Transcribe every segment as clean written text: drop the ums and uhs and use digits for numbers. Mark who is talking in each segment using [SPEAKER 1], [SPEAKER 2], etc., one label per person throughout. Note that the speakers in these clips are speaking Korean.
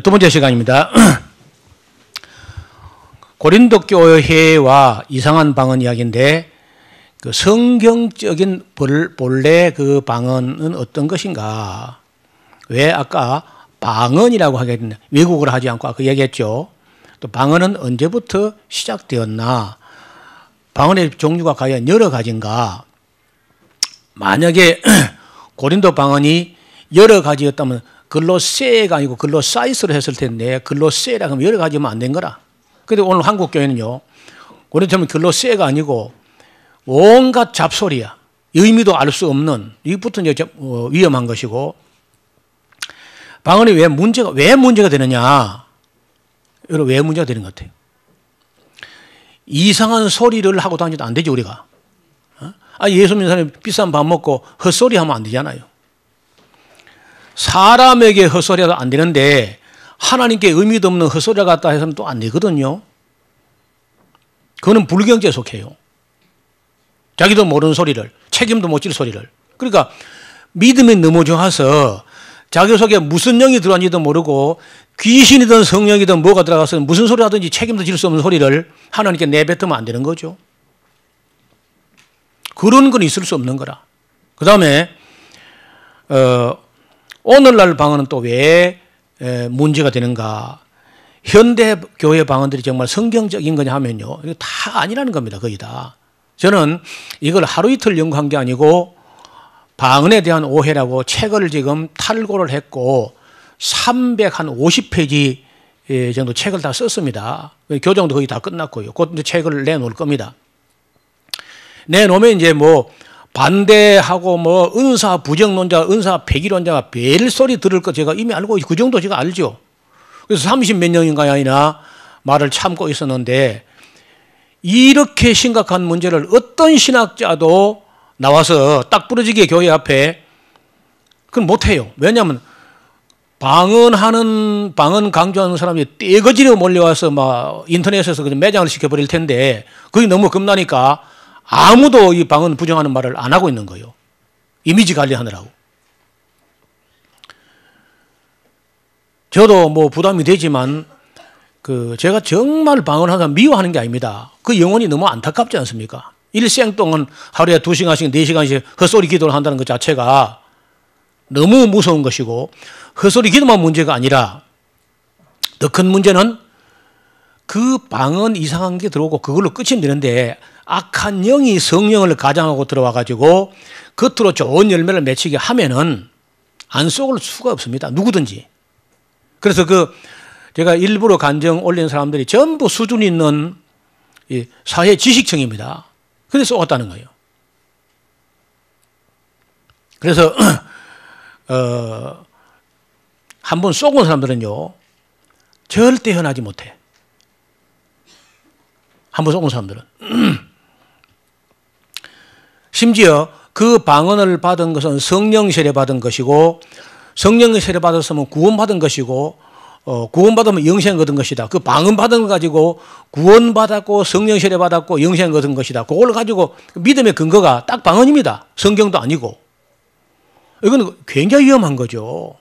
[SPEAKER 1] 두 번째 시간입니다. 고린도 교회와 이상한 방언 이야기인데 그 성경적인 본래 그 방언은 어떤 것인가? 왜 아까 방언이라고 하게 됐냐? 외국어로 하지 않고 아까 얘기했죠. 또 방언은 언제부터 시작되었나? 방언의 종류가 과연 여러 가지인가? 만약에 고린도 방언이 여러 가지였다면 글로세가 아니고 글로사이스로 했을 텐데 글로세라 하면 여러 가지면 안 된 거라. 그런데 오늘 한국 교회는요. 고린도처럼 글로세가 아니고 온갖 잡소리야. 의미도 알 수 없는 이부터 이제 위험한 것이고 방언이 왜 문제가 되느냐? 여러분 왜 문제가 되는 것 같아요? 이상한 소리를 하고 다니도 안 되죠 우리가. 예수 믿는 사람이 비싼 밥 먹고 헛소리 하면 안 되잖아요. 사람에게 헛소리도 안 되는데 하나님께 의미도 없는 헛소리 같다 해서는 또 안 되거든요. 그거는 불경제에 속해요. 자기도 모르는 소리를, 책임도 못 질 소리를. 그러니까 믿음이 너무 좋아서 자기 속에 무슨 영이 들어왔는지도 모르고 귀신이든 성령이든 뭐가 들어가서 무슨 소리 하든지 책임도 질 수 없는 소리를 하나님께 내뱉으면 안 되는 거죠. 그런 건 있을 수 없는 거라. 그 다음에 오늘날 방언은 또 왜 문제가 되는가? 현대 교회 방언들이 정말 성경적인 거냐 하면요. 이거 다 아니라는 겁니다. 거의 다. 저는 이걸 하루 이틀 연구한 게 아니고 방언에 대한 오해라고 책을 지금 탈고를 했고 350페이지 정도 책을 다 썼습니다. 교정도 거의 다 끝났고요. 곧 이제 책을 내놓을 겁니다. 내놓으면 이제 뭐 반대하고 뭐 은사 부정론자, 은사 폐기론자가 벨소리 들을 거 제가 이미 알고 그 정도 제가 알죠. 그래서 30몇 년인가이나 말을 참고 있었는데 이렇게 심각한 문제를 어떤 신학자도 나와서 딱 부러지게 교회 앞에 그건 못해요. 왜냐하면 방언 강조하는 사람이 떼거지로 몰려와서 막 인터넷에서 그냥 매장을 시켜버릴 텐데 그게 너무 겁나니까 아무도 이 방언 부정하는 말을 안 하고 있는 거예요. 이미지 관리하느라고. 저도 뭐 부담이 되지만 제가 정말 방언하는 사람 미워하는 게 아닙니다. 그 영혼이 너무 안타깝지 않습니까? 일생 동안 하루에 2시간씩 4시간씩 헛소리 기도를 한다는 것 자체가 너무 무서운 것이고 헛소리 기도만 문제가 아니라 더 큰 문제는 그 방언 이상한 게 들어오고 그걸로 끝이면 되는데 악한 영이 성령을 가장하고 들어와 가지고 겉으로 좋은 열매를 맺히게 하면은 안 속을 수가 없습니다. 누구든지. 그래서 제가 일부러 간증 올린 사람들이 전부 수준 있는 사회 지식층입니다. 그래서 속았다는 거예요. 그래서 한번 속은 사람들은요 절대 현하지 못해. 한번 속은 사람들은. 심지어 그 방언을 받은 것은 성령 세례 받은 것이고 성령 세례 받았으면 구원받은 것이고 구원받으면 영생 얻은 것이다. 그 방언 받은 거 가지고 구원받았고 성령 세례 받았고 영생 얻은 것이다. 그걸 가지고 믿음의 근거가 딱 방언입니다. 성경도 아니고. 이건 굉장히 위험한 거죠.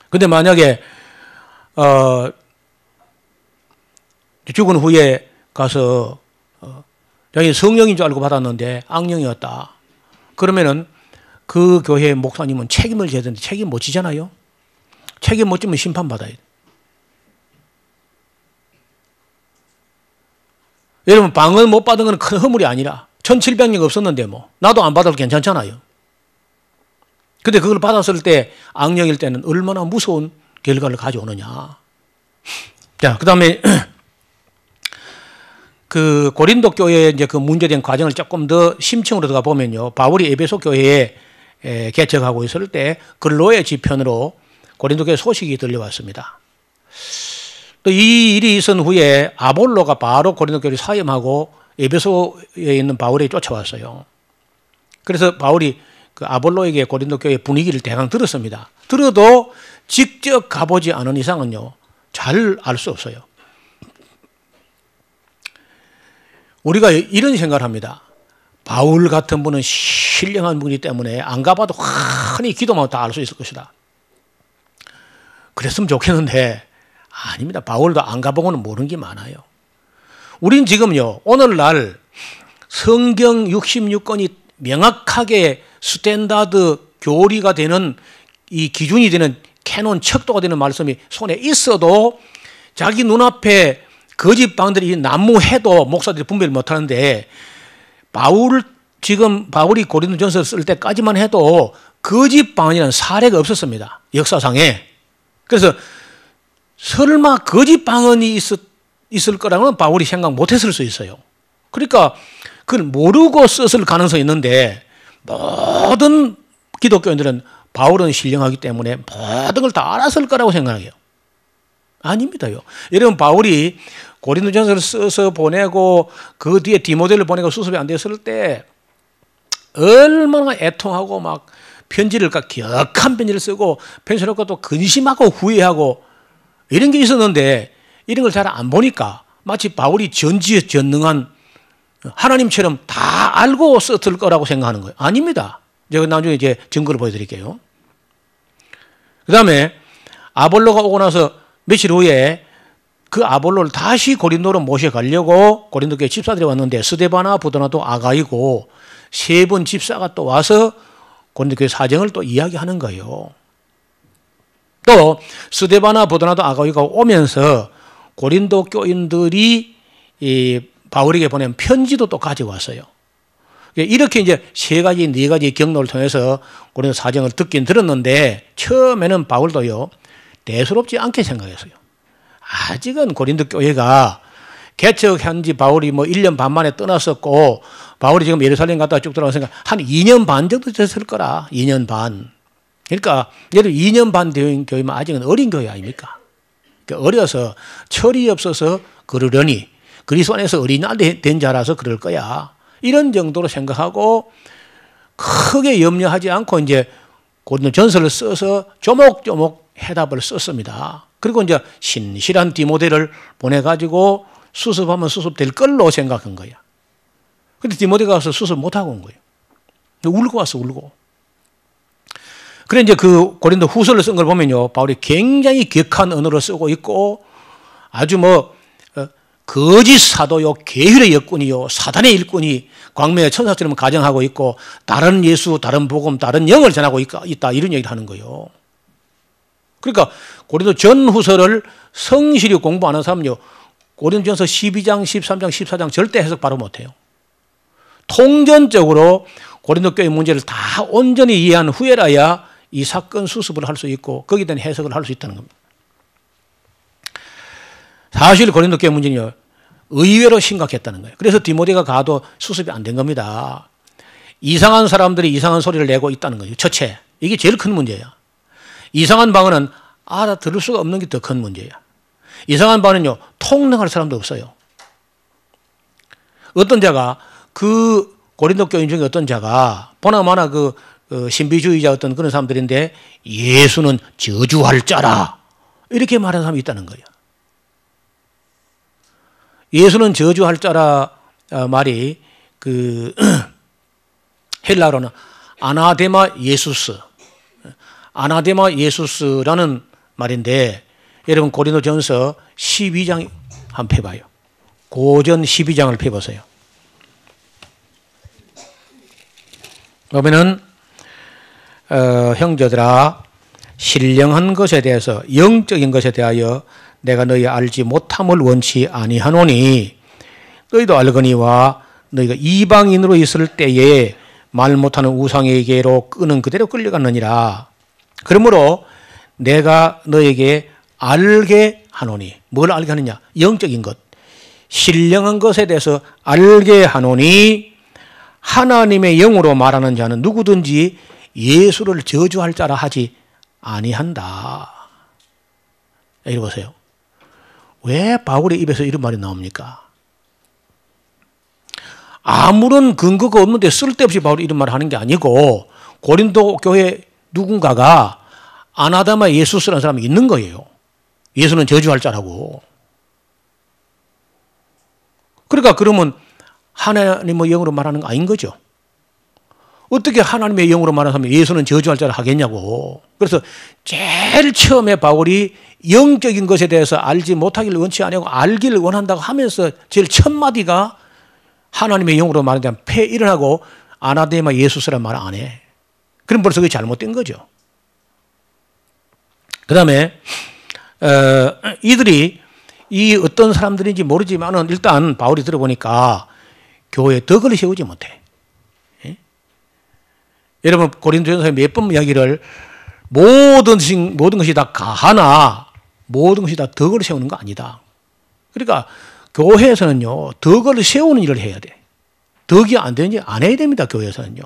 [SPEAKER 1] 근데 만약에 죽은 후에 가서 자기 성령인 줄 알고 받았는데 악령이었다. 그러면은 그 교회 목사님은 책임을 져야 되는데 책임 못 지잖아요. 책임 못 지면 심판받아야 돼. 여러분 방언 못 받은 건 큰 허물이 아니라 1700명 없었는데 뭐 나도 안 받아도 괜찮잖아요. 근데 그걸 받았을 때 악령일 때는 얼마나 무서운 결과를 가져오느냐. 자, 그 다음에 그 고린도 교회의 이제 그 문제된 과정을 조금 더 심층으로 들어가 보면요. 바울이 에베소 교회에 개척하고 있을 때 근로의 지편으로 고린도 교회 소식이 들려왔습니다. 또 이 일이 있은 후에 아볼로가 바로 고린도 교회를 사임하고 에베소에 있는 바울에게 쫓아왔어요. 그래서 바울이 그 아볼로에게 고린도 교회 분위기를 대강 들었습니다. 들어도 직접 가보지 않은 이상은요. 잘 알 수 없어요. 우리가 이런 생각을 합니다. 바울 같은 분은 신령한 분이기 때문에 안 가봐도 환히 기도만 다 알 수 있을 것이다. 그랬으면 좋겠는데 아닙니다. 바울도 안 가보고는 모르는 게 많아요. 우린 지금요, 오늘날 성경 66권이 명확하게 스탠다드 교리가 되는 이 기준이 되는 캐논 척도가 되는 말씀이 손에 있어도 자기 눈앞에 거짓 방들이 난무해도 목사들이 분별을 못하는데 바울이 고린도전서 쓸 때까지만 해도 거짓 방언이라는 사례가 없었습니다. 역사상에. 그래서 설마 거짓 방언이 있을 거라고는 바울이 생각 못했을 수 있어요. 그러니까 그걸 모르고 썼을 가능성이 있는데 모든 기독교인들은 바울은 신령하기 때문에 모든 걸 다 알았을 거라고 생각해요. 아닙니다요. 여러분 바울이 고린도전서를 써서 보내고 그 뒤에 디모데를 보내고 수습이 안 됐을 때 얼마나 애통하고 막 편지를 격한 편지를 쓰고 편지를 갖고 또 근심하고 후회하고 이런 게 있었는데 이런 걸 잘 안 보니까 마치 바울이 전지전능한 하나님처럼 다 알고 썼을 거라고 생각하는 거예요. 아닙니다. 제가 나중에 이제 증거를 보여드릴게요. 그 다음에 아볼로가 오고 나서 며칠 후에 그 아볼로를 다시 고린도로 모셔가려고 고린도 교회 집사들이 왔는데 스데바나, 부도나도, 아가이고 세 번 집사가 또 와서 고린도 교회 사정을 또 이야기하는 거예요. 또 스데바나, 부도나도, 아가이가 오면서 고린도 교인들이 이 바울에게 보낸 편지도 또 가져왔어요. 이렇게 이제 세 가지, 네 가지 경로를 통해서 고린도 사정을 듣긴 들었는데 처음에는 바울도요, 대수롭지 않게 생각했어요. 아직은 고린도 교회가 개척한 지 바울이 뭐 1년 반 만에 떠났었고 바울이 지금 예루살렘 갔다가 쭉 들어가니까 한 2년 반 정도 됐을 거라. 2년 반. 그러니까 예를 2년 반 된 교회면 아직은 어린 교회 아닙니까? 그러니까 어려서 철이 없어서 그러려니 그리스도 안에서 어린아이 된 자라서 그럴 거야. 이런 정도로 생각하고 크게 염려하지 않고 이제 고린도 전서를 써서 조목조목 해답을 썼습니다. 그리고 이제 신실한 디모데를 보내가지고 수습하면 수습될 걸로 생각한 거야. 근데 디모데가 가서 수습 못하고 온 거예요. 울고 왔어, 울고. 그래 이제 그 고린도 후서를 쓴 걸 보면요, 바울이 굉장히 격한 언어로 쓰고 있고 아주 뭐 거짓 사도요, 계율의 역군이요, 사단의 일꾼이 광명의 천사처럼 가정하고 있고 다른 예수, 다른 복음, 다른 영을 전하고 있다 이런 얘기를 하는 거예요. 그러니까 고린도 전후서를 성실히 공부 안 하는 사람은요, 고린도전서 12장, 13장, 14장 절대 해석 바로 못해요. 통전적으로 고린도 교회 문제를 다 온전히 이해한 후에라야 이 사건 수습을 할 수 있고 거기에 대한 해석을 할 수 있다는 겁니다. 사실 고린도 교회 문제는요, 의외로 심각했다는 거예요. 그래서 디모데가 가도 수습이 안 된 겁니다. 이상한 사람들이 이상한 소리를 내고 있다는 거예요. 첫째, 이게 제일 큰 문제야. 이상한 방언은 알아들을 수가 없는 게 더 큰 문제야. 이상한 방언은요, 통능할 사람도 없어요. 어떤 자가 그 고린도 교인 중에 어떤 자가 보나마나 그 신비주의자 어떤 그런 사람들인데 예수는 저주할 자라 이렇게 말하는 사람이 있다는 거예요. 예수는 저주할 자라 말이 그 헬라어로는 아나데마 예수스, 아나데마 예수스라는 말인데 여러분 고린도전서 12장 한번 펴봐요. 고전 12장을 펴보세요. 그러면은 형제들아 신령한 것에 대해서 영적인 것에 대하여 내가 너희 알지 못함을 원치 아니하노니 너희도 알거니와 너희가 이방인으로 있을 때에 말 못하는 우상에게로 끄는 그대로 끌려갔느니라. 그러므로 내가 너에게 알게 하노니 뭘 알게 하느냐? 영적인 것. 신령한 것에 대해서 알게 하노니 하나님의 영으로 말하는 자는 누구든지 예수를 저주할 자라 하지 아니한다. 여기 보세요. 왜 바울의 입에서 이런 말이 나옵니까? 아무런 근거가 없는데 쓸데없이 바울이 이런 말을 하는 게 아니고 고린도 교회 누군가가 아나다마 예수스라는 사람이 있는 거예요. 예수는 저주할 자라고. 그러니까 그러면 하나님의 영으로 말하는 거 아닌 거죠. 어떻게 하나님의 영으로 말하는 사람이 예수는 저주할 자를 하겠냐고. 그래서 제일 처음에 바울이 영적인 것에 대해서 알지 못하기를 원치 아니하고 알기를 원한다고 하면서 제일 첫 마디가 하나님의 영으로 말하자면 폐 일어나고 아나데마 예수스란 말 안 해. 그럼 벌써 그게 잘못된 거죠. 그 다음에 이들이 이 어떤 사람들인지 모르지만은 일단 바울이 들어보니까 교회에 덕을 세우지 못해. 예? 여러분 고린도전서에 몇 번 이야기를 모든 것이 다 가하나 모든 것이 다 덕을 세우는 거 아니다. 그러니까 교회에서는요 덕을 세우는 일을 해야 돼. 덕이 안 되는지 안 해야 됩니다. 교회에서는요.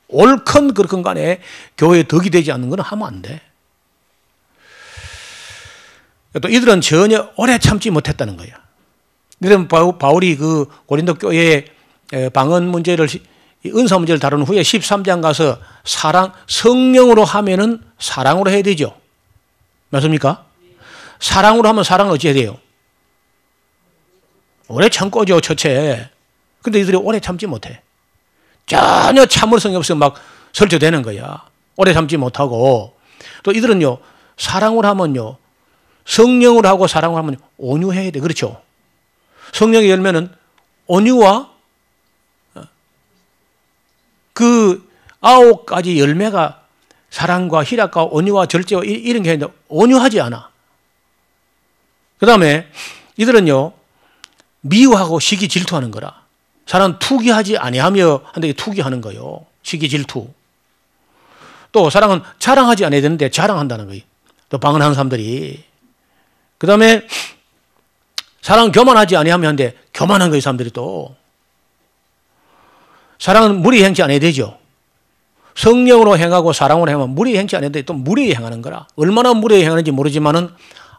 [SPEAKER 1] 옳건 그렇건 간에 교회에 덕이 되지 않는 건 하면 안 돼. 또 이들은 전혀 오래 참지 못했다는 거야. 이들은 바울이 그 고린도 교회의 방언 문제를 은사 문제를 다룬 후에 13장 가서 성령으로 하면은 사랑으로 해야 되죠. 맞습니까? 사랑으로 하면 사랑을 어찌 해야 돼요? 오래 참고죠, 첫째. 근데 이들이 오래 참지 못해. 전혀 참을성이 없어 막 설교되는 거야. 오래 참지 못하고. 또 이들은요, 사랑으로 하면요, 성령으로 하고 사랑으로 하면 온유해야 돼. 그렇죠? 성령의 열매는 온유와 그 9가지 열매가 사랑과 희락과 온유와 절제와 이런 게 있는데 온유하지 않아. 그 다음에 이들은요, 미워하고 시기 질투하는 거라. 사람 투기하지 아니하며 한데 투기하는 거요. 시기 질투. 또 사랑은 자랑하지 않아야 되는데 자랑한다는 거예요. 또 방언하는 사람들이. 그 다음에 사랑은 교만하지 아니하며 한데 교만한 거예요. 사람들이 또. 사랑은 무리 행치 않아야 되죠. 성령으로 행하고 사랑으로 행하면 무리 행치 않아야 돼. 또 무리 행하는 거라. 얼마나 무리 행하는지 모르지만은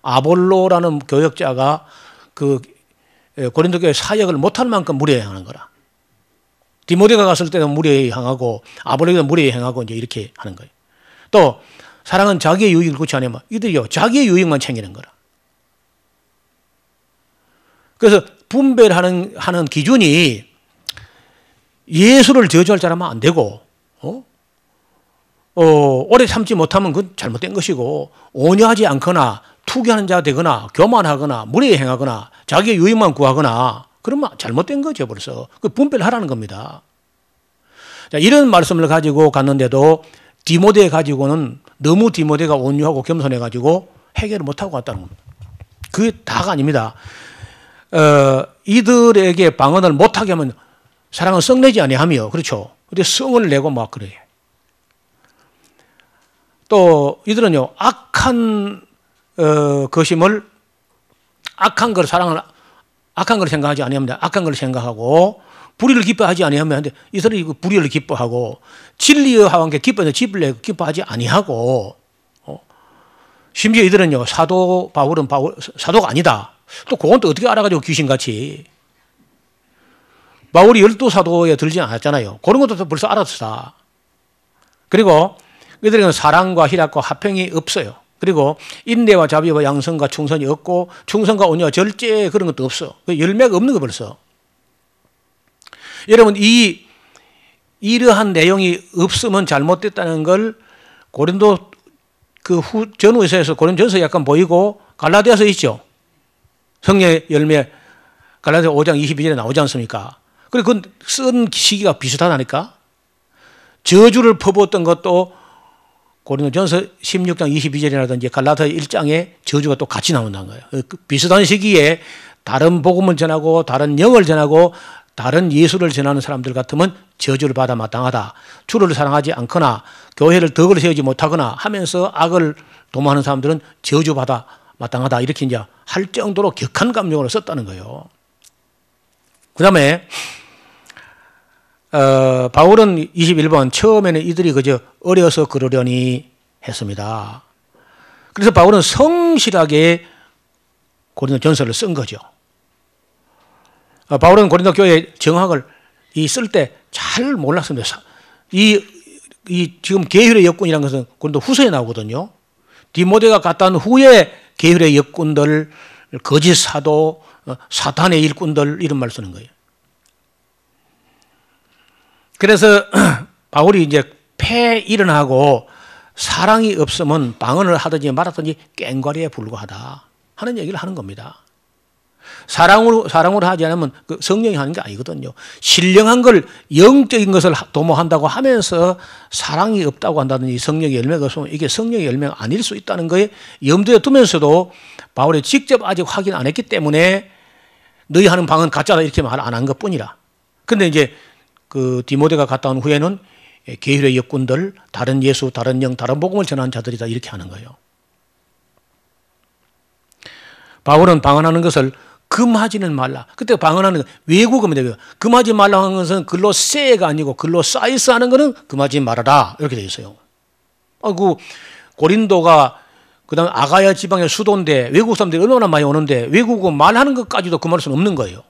[SPEAKER 1] 아볼로라는 교역자가 그 고린도 교회 사역을 못할 만큼 무리에 행하는 거라. 디모데가 갔을 때도 무리에 행하고 아볼로가 무리에 행하고 이제 이렇게 하는 거예요. 또 사랑은 자기의 유익을 구치 않으면 이들이요 자기의 유익만 챙기는 거라. 그래서 분별하는 기준이 예수를 저주할 자라면 안 되고, 오래 참지 못하면 그건 잘못된 것이고, 온유하지 않거나 투기하는 자가 되거나 교만하거나 무리에 행하거나 자기의 유익만 구하거나 그러면 잘못된 거죠. 벌써 그 분별하라는 겁니다. 자, 이런 말씀을 가지고 갔는데도 디모데 가지고는 너무 디모데가 온유하고 겸손해 가지고 해결을 못하고 갔다는 겁니다. 그게 다가 아닙니다. 이들에게 방언을 못하게 하면 사랑은 성내지 아니하며, 그렇죠? 근데 성을 내고 막 그래. 또 이들은요 악한 악한 걸 생각하지 아니합니다. 악한 걸 생각하고 불의를 기뻐하지 아니하면 한데 이 사람이 불의를 기뻐하고 진리와 함께 기뻐하는데 진리를 기뻐하지 아니하고 심지어 이들은요 바울은 사도가 아니다. 또 그건 또 어떻게 알아가지고 귀신같이 바울이 12사도에 들지 않았잖아요. 그런 것도 벌써 알았어. 그리고 이들에게는 사랑과 희락과 화평이 없어요. 그리고 인내와 자비와 양성과 충성이 없고 충성과 온유와 절제 그런 것도 없어. 열매가 없는 거 벌써. 여러분 이러한 내용이 없으면 잘못됐다는 걸 고린도 그 전후에서 고린도전서 약간 보이고 갈라디아서 있죠. 성령의 열매 갈라디아 5장 22절에 나오지 않습니까? 그리고 그건 쓴 시기가 비슷하다니까. 저주를 퍼부었던 것도 고린도전서 16장 22절이라든지 갈라디아 1장에 저주가 또 같이 나온다는 거예요. 그 비슷한 시기에 다른 복음을 전하고 다른 영을 전하고 다른 예수를 전하는 사람들 같으면 저주를 받아 마땅하다. 주를 사랑하지 않거나 교회를 덕을 세우지 못하거나 하면서 악을 도모하는 사람들은 저주받아 마땅하다. 이렇게 이제 할 정도로 격한 감정으로 썼다는 거예요. 그 다음에 바울은 21번 처음에는 이들이 그저 어려서 그러려니 했습니다. 그래서 바울은 성실하게 고린도전서를 쓴 거죠. 바울은 고린도 교회 정학을 쓸 때 잘 몰랐습니다. 지금 계율의 역군이라는 것은 고린도 후서에 나오거든요. 디모데가 갔다 온 후에 계율의 역군들, 거짓 사도, 사탄의 일꾼들 이런 말 쓰는 거예요. 그래서 바울이 이제 패 일어나고 사랑이 없으면 방언을 하든지 말았든지 깽과리에 불과하다 하는 얘기를 하는 겁니다. 사랑으로 하지 않으면 그 성령이 하는 게 아니거든요. 신령한 걸, 영적인 것을 도모한다고 하면서 사랑이 없다고 한다든지 성령의 열매가 없으면 이게 성령의 열매가 아닐 수 있다는 거에 염두에 두면서도 바울이 직접 아직 확인 안 했기 때문에 너희 하는 방언 가짜다 이렇게 말 안 한 것 뿐이라. 근데 이제 그 디모데가 갔다 온 후에는 계율의 역군들, 다른 예수, 다른 영, 다른 복음을 전하는 자들이다 이렇게 하는 거예요. 바울은 방언하는 것을 금하지는 말라. 그때 방언하는 거 외국어입니다. 금하지 말라 하는 것은 글로세가 아니고 글로사이스 하는 것은 금하지 말아라 이렇게 되어 있어요. 그 고린도가 그다음 아가야 지방의 수도인데 외국 사람들이 얼마나 많이 오는데 외국어 말하는 것까지도 금할 수는 없는 거예요.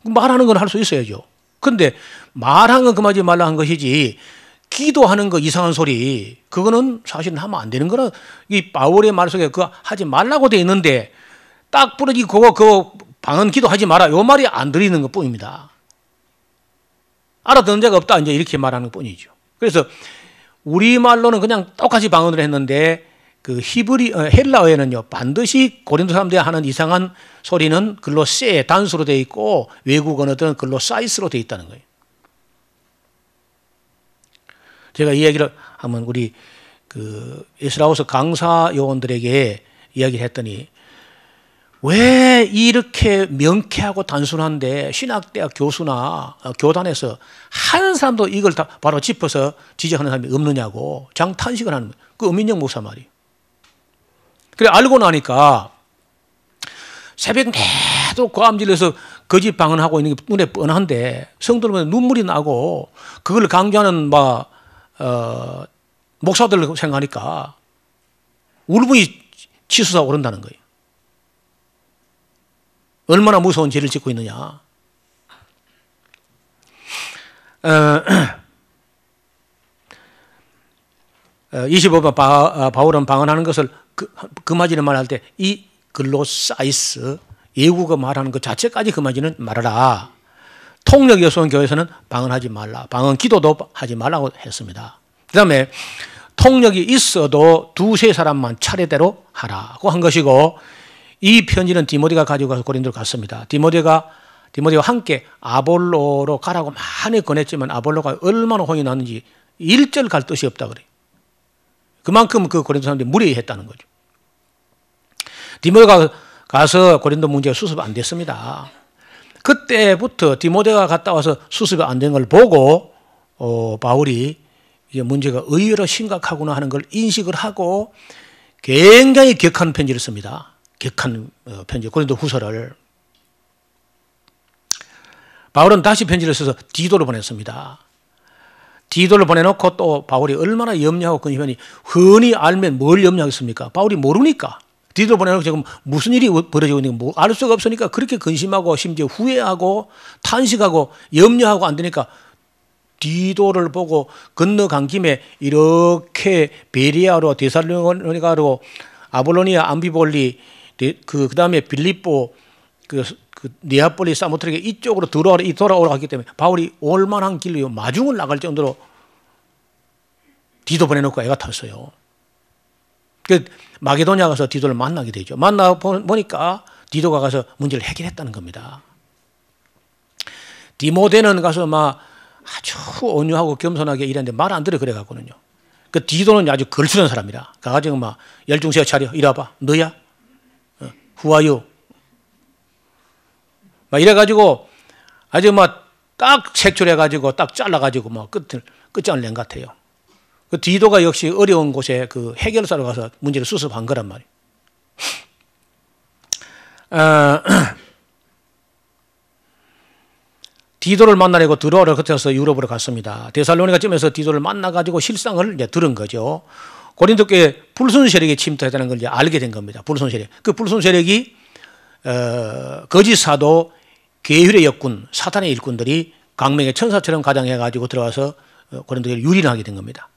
[SPEAKER 1] 말하는 건 할 수 있어야죠. 그런데 말하는 건 금하지 말라 한 것이지 기도하는 거 이상한 소리 그거는 사실은 하면 안 되는 거라. 이 바울의 말 속에 그거 하지 말라고 되어 있는데 딱 부러지고 그거 방언 기도하지 마라 요 말이 안 들리는 것 뿐입니다. 알아듣는 자가 없다 이제 이렇게 말하는 것 뿐이죠. 그래서 우리말로는 그냥 똑같이 방언을 했는데 그 헬라어에는요 반드시 고린도 사람들이 하는 이상한 소리는 글로세 단수로 되어 있고 외국 언어들은 글로사이스로 되어 있다는 거예요. 제가 이 얘기를 하면 우리 그 에스라우스 강사 요원들에게 이야기를 했더니 왜 이렇게 명쾌하고 단순한데 신학대학 교수나 교단에서 한 사람도 이걸 다 바로 짚어서 지적하는 사람이 없느냐고 장탄식을 하는 거예요. 그 엄민영 목사 말이. 그래 알고 나니까 새벽 내도 고함질러서 거짓 방언하고 있는 게 눈에 뻔한데 성도들은 눈물이 나고 그걸 강조하는 목사들 생각하니까 울분이 치솟아 오른다는 거예요. 얼마나 무서운 죄를 짓고 있느냐. 25번 바울은 방언하는 것을 금하지는 말할 때 이 글로사이스 예국어 말하는 것 자체까지 금하지는 말아라. 통역 여소원 교회에서는 방언하지 말라. 방언 기도도 하지 말라고 했습니다. 그 다음에 통역이 있어도 두세 사람만 차례대로 하라고 한 것이고 이 편지는 디모데가 가지고 가서 고린도로 갔습니다. 디모데가 함께 아볼로로 가라고 많이 권했지만 아볼로가 얼마나 혼이 났는지 일절 갈 뜻이 없다 그래요. 그만큼 그 고린도 사람들이 무리했다는 거죠. 디모데가 가서 고린도 문제가 수습이 안 됐습니다. 그때부터 디모데가 갔다 와서 수습이 안 된 걸 보고 바울이 이게 문제가 의외로 심각하구나 하는 걸 인식을 하고 굉장히 격한 편지를 씁니다. 격한 편지, 고린도 후서를. 바울은 다시 편지를 써서 디도를 보냈습니다. 디도를 보내놓고 또 바울이 얼마나 염려하고 근심하니 흔히 알면 뭘 염려하겠습니까? 바울이 모르니까. 디도를 보내놓고 지금 무슨 일이 벌어지고 있는지 뭐 알 수가 없으니까 그렇게 근심하고 심지어 후회하고 탄식하고 염려하고 안 되니까 디도를 보고 건너간 김에 이렇게 베리아로 데살로니가로 아볼로니아 암비볼리 그 다음에 빌립보 그 네아폴리 사모트라게 이쪽으로 돌아오라고 하기 때문에 바울이 올만한 길로 마중을 나갈 정도로 디도 보내놓고 애가 탔어요. 그 마게도냐 가서 디도를 만나게 되죠. 만나 보니까 디도가 가서 문제를 해결했다는 겁니다. 디모데는 가서 막 아주 온유하고 겸손하게 일하는데 말 안 들어 그래갖고는요. 그 디도는 아주 걸추는 사람이라 가가지고 막 열중세워 차려 이리 와봐 너야? 후아유 막 이래가지고 아주 막 딱 색출해가지고 딱 잘라가지고 막 끝장을 낸 것 같아요. 그 디도가 역시 어려운 곳에 그 해결사로 가서 문제를 수습한 거란 말이에요. 디도를 만나려고 들어오라 그때서 유럽으로 갔습니다. 데살로니가쯤에서 디도를 만나가지고 실상을 이제 들은 거죠. 고린도 교회에 불순 세력이 침투했다는 걸 이제 알게 된 겁니다. 불순 세력. 그 불순 세력이 거짓 사도, 계율의 역군, 사탄의 일꾼들이 강명의 천사처럼 가장해가지고 들어와서 고린도 교회를 유린하게 된 겁니다.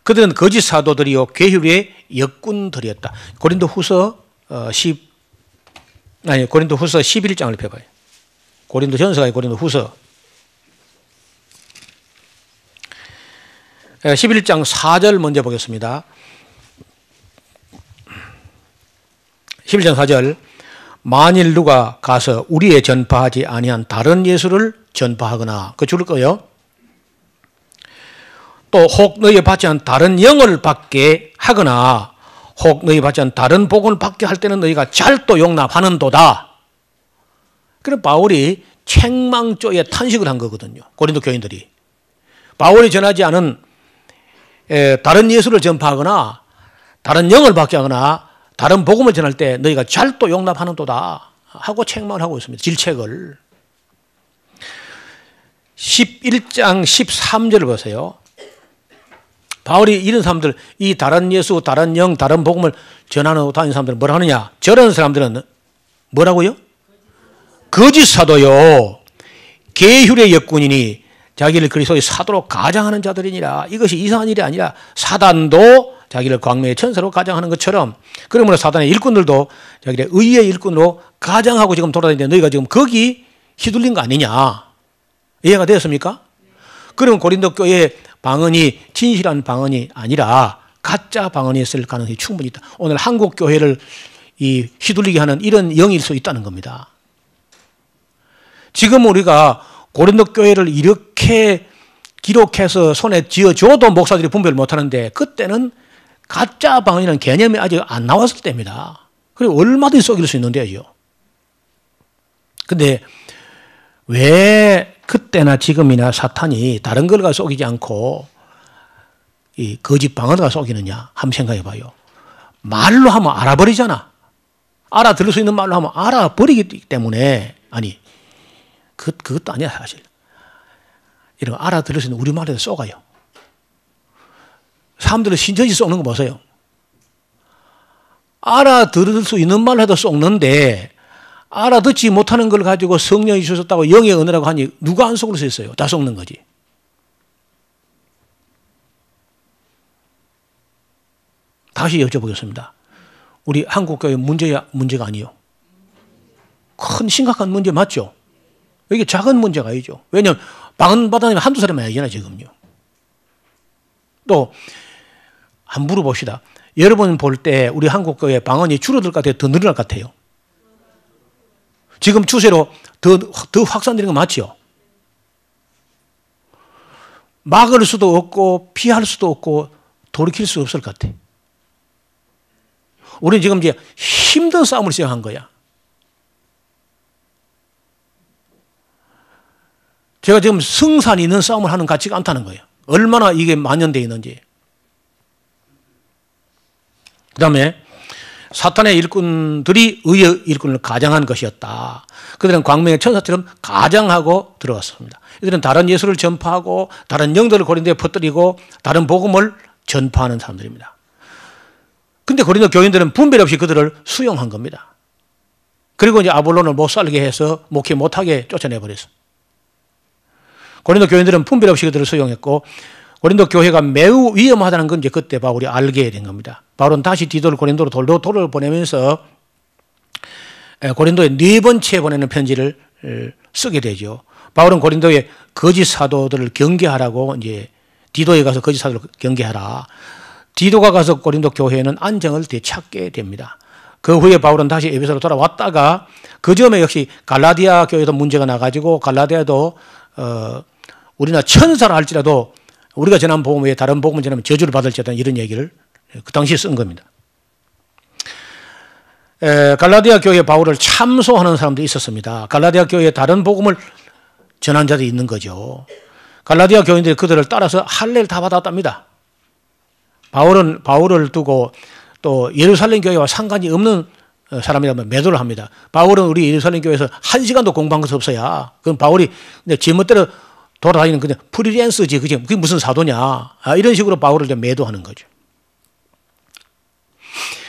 [SPEAKER 1] 그들은 거짓 사도들이요 계율의 역군들이었다. 고린도 후서 11장을 펴봐요. 고린도 전서가 고린도 후서 11장 4절 먼저 보겠습니다. 11장 4절. 만일 누가 가서 우리의 전파하지 아니한 다른 예수를 전파하거나, 그 줄을 거요. 또 혹 너희 받지 않은 다른 영을 받게 하거나 혹 너희 받지 않은 다른 복음을 받게 할 때는 너희가 잘도 용납하는도다. 그럼 바울이 책망조에 탄식을 한 거거든요. 고린도 교인들이. 바울이 전하지 않은 다른 예수를 전파하거나 다른 영을 받게 하거나 다른 복음을 전할 때 너희가 잘도 용납하는도다 하고 책망을 하고 있습니다. 질책을. 11장 13절을 보세요. 바울이 이런 사람들, 이 다른 예수, 다른 영, 다른 복음을 전하는 다니는 사람들은 뭐라 하느냐? 저런 사람들은 뭐라고요? 거짓 사도요. 계율의 역군이니 자기를 그리스도의 사도로 가장하는 자들이니라. 이것이 이상한 일이 아니라 사단도 자기를 광명의 천사로 가장하는 것처럼, 그러므로 사단의 일꾼들도 자기를 의의 일꾼으로 가장하고 지금 돌아다니는데 너희가 지금 거기 휘둘린 거 아니냐? 이해가 되었습니까? 그러면 고린도 교회의 방언이 진실한 방언이 아니라 가짜 방언이었을 가능성이 충분히 있다. 오늘 한국 교회를 휘둘리게 하는 이런 영일 수 있다는 겁니다. 지금 우리가 고린도 교회를 이렇게 기록해서 손에 쥐어줘도 목사들이 분별을 못하는데, 그때는 가짜 방언이라는 개념이 아직 안 나왔을 때입니다. 그리고 얼마든지 속일 수 있는 데죠. 근데 왜 그때나 지금이나 사탄이 다른 걸 가지고 속이지 않고 이 거짓 방언을 가지고 속이느냐 한번 생각해 봐요. 말로 하면 알아버리잖아. 알아들을 수 있는 말로 하면 알아버리기 때문에. 아니, 그것도 아니야 사실. 이런 알아들을 수 있는 우리말에도 쏘가요. 사람들은 신천지 쏘는 거 보세요. 알아들을 수 있는 말로 해도 쏘는데 알아듣지 못하는 걸 가지고 성령이 주셨다고 영의 은혜라고 하니 누가 안 속을 수 있어요? 다 속는 거지. 다시 여쭤보겠습니다. 우리 한국교회 문제가 아니요. 큰 심각한 문제 맞죠? 이게 작은 문제가 아니죠. 왜냐하면 방언 받아내면 한두 사람이 아니잖아요, 지금요. 또 한번 물어봅시다. 여러분 볼 때 우리 한국교회 방언이 줄어들 것 같아요? 더 늘어날 것 같아요? 지금 추세로 더 확산되는 거 맞죠? 막을 수도 없고 피할 수도 없고 돌이킬 수 없을 것 같아. 우리는 지금 이제 힘든 싸움을 시작한 거야. 제가 지금 승산이 있는 싸움을 하는 것 같지가 않다는 거예요. 얼마나 이게 만연되어 있는지. 그 다음에 사탄의 일꾼들이 의의 일꾼을 가장한 것이었다. 그들은 광명의 천사처럼 가장하고 들어갔습니다. 이들은 다른 예수를 전파하고 다른 영들을 고린도에 퍼뜨리고 다른 복음을 전파하는 사람들입니다. 근데 고린도 교인들은 분별 없이 그들을 수용한 겁니다. 그리고 이제 아볼론을 못 살게 해서 목회 못하게 쫓아내버렸어. 고린도 교인들은 분별 없이 그들을 수용했고, 고린도 교회가 매우 위험하다는 건 이제 그때 바울이 알게 된 겁니다. 바울은 다시 디도를 고린도로 돌을 보내면서 고린도에 4번째 보내는 편지를 쓰게 되죠. 바울은 고린도의 거짓 사도들을 경계하라고 이제 디도에 가서 거짓 사도를 경계하라. 디도가 가서 고린도 교회에는 안정을 되찾게 됩니다. 그 후에 바울은 다시 에베소로 돌아왔다가 그 점에 역시 갈라디아 교회도 문제가 나가지고 갈라디아도 우리나 천사라 할지라도 우리가 전한 복음 외에 다른 복음을 전하면 저주를 받을지어다 이런 얘기를 그 당시에 쓴 겁니다. 갈라디아 교회 바울을 참소하는 사람들이 있었습니다. 갈라디아 교회에 다른 복음을 전한 자들이 있는 거죠. 갈라디아 교인들이 그들을 따라서 할례를 다 받았답니다. 바울을 두고 또 예루살렘 교회와 상관이 없는 사람이라면 매도를 합니다. 바울은 우리 예루살렘 교회에서 1시간도 공부한 것이 없어야. 그럼 바울이 제멋대로 돌아다니는 그냥 프리랜서지. 그게 무슨 사도냐. 이런 식으로 바울을 매도하는 거죠.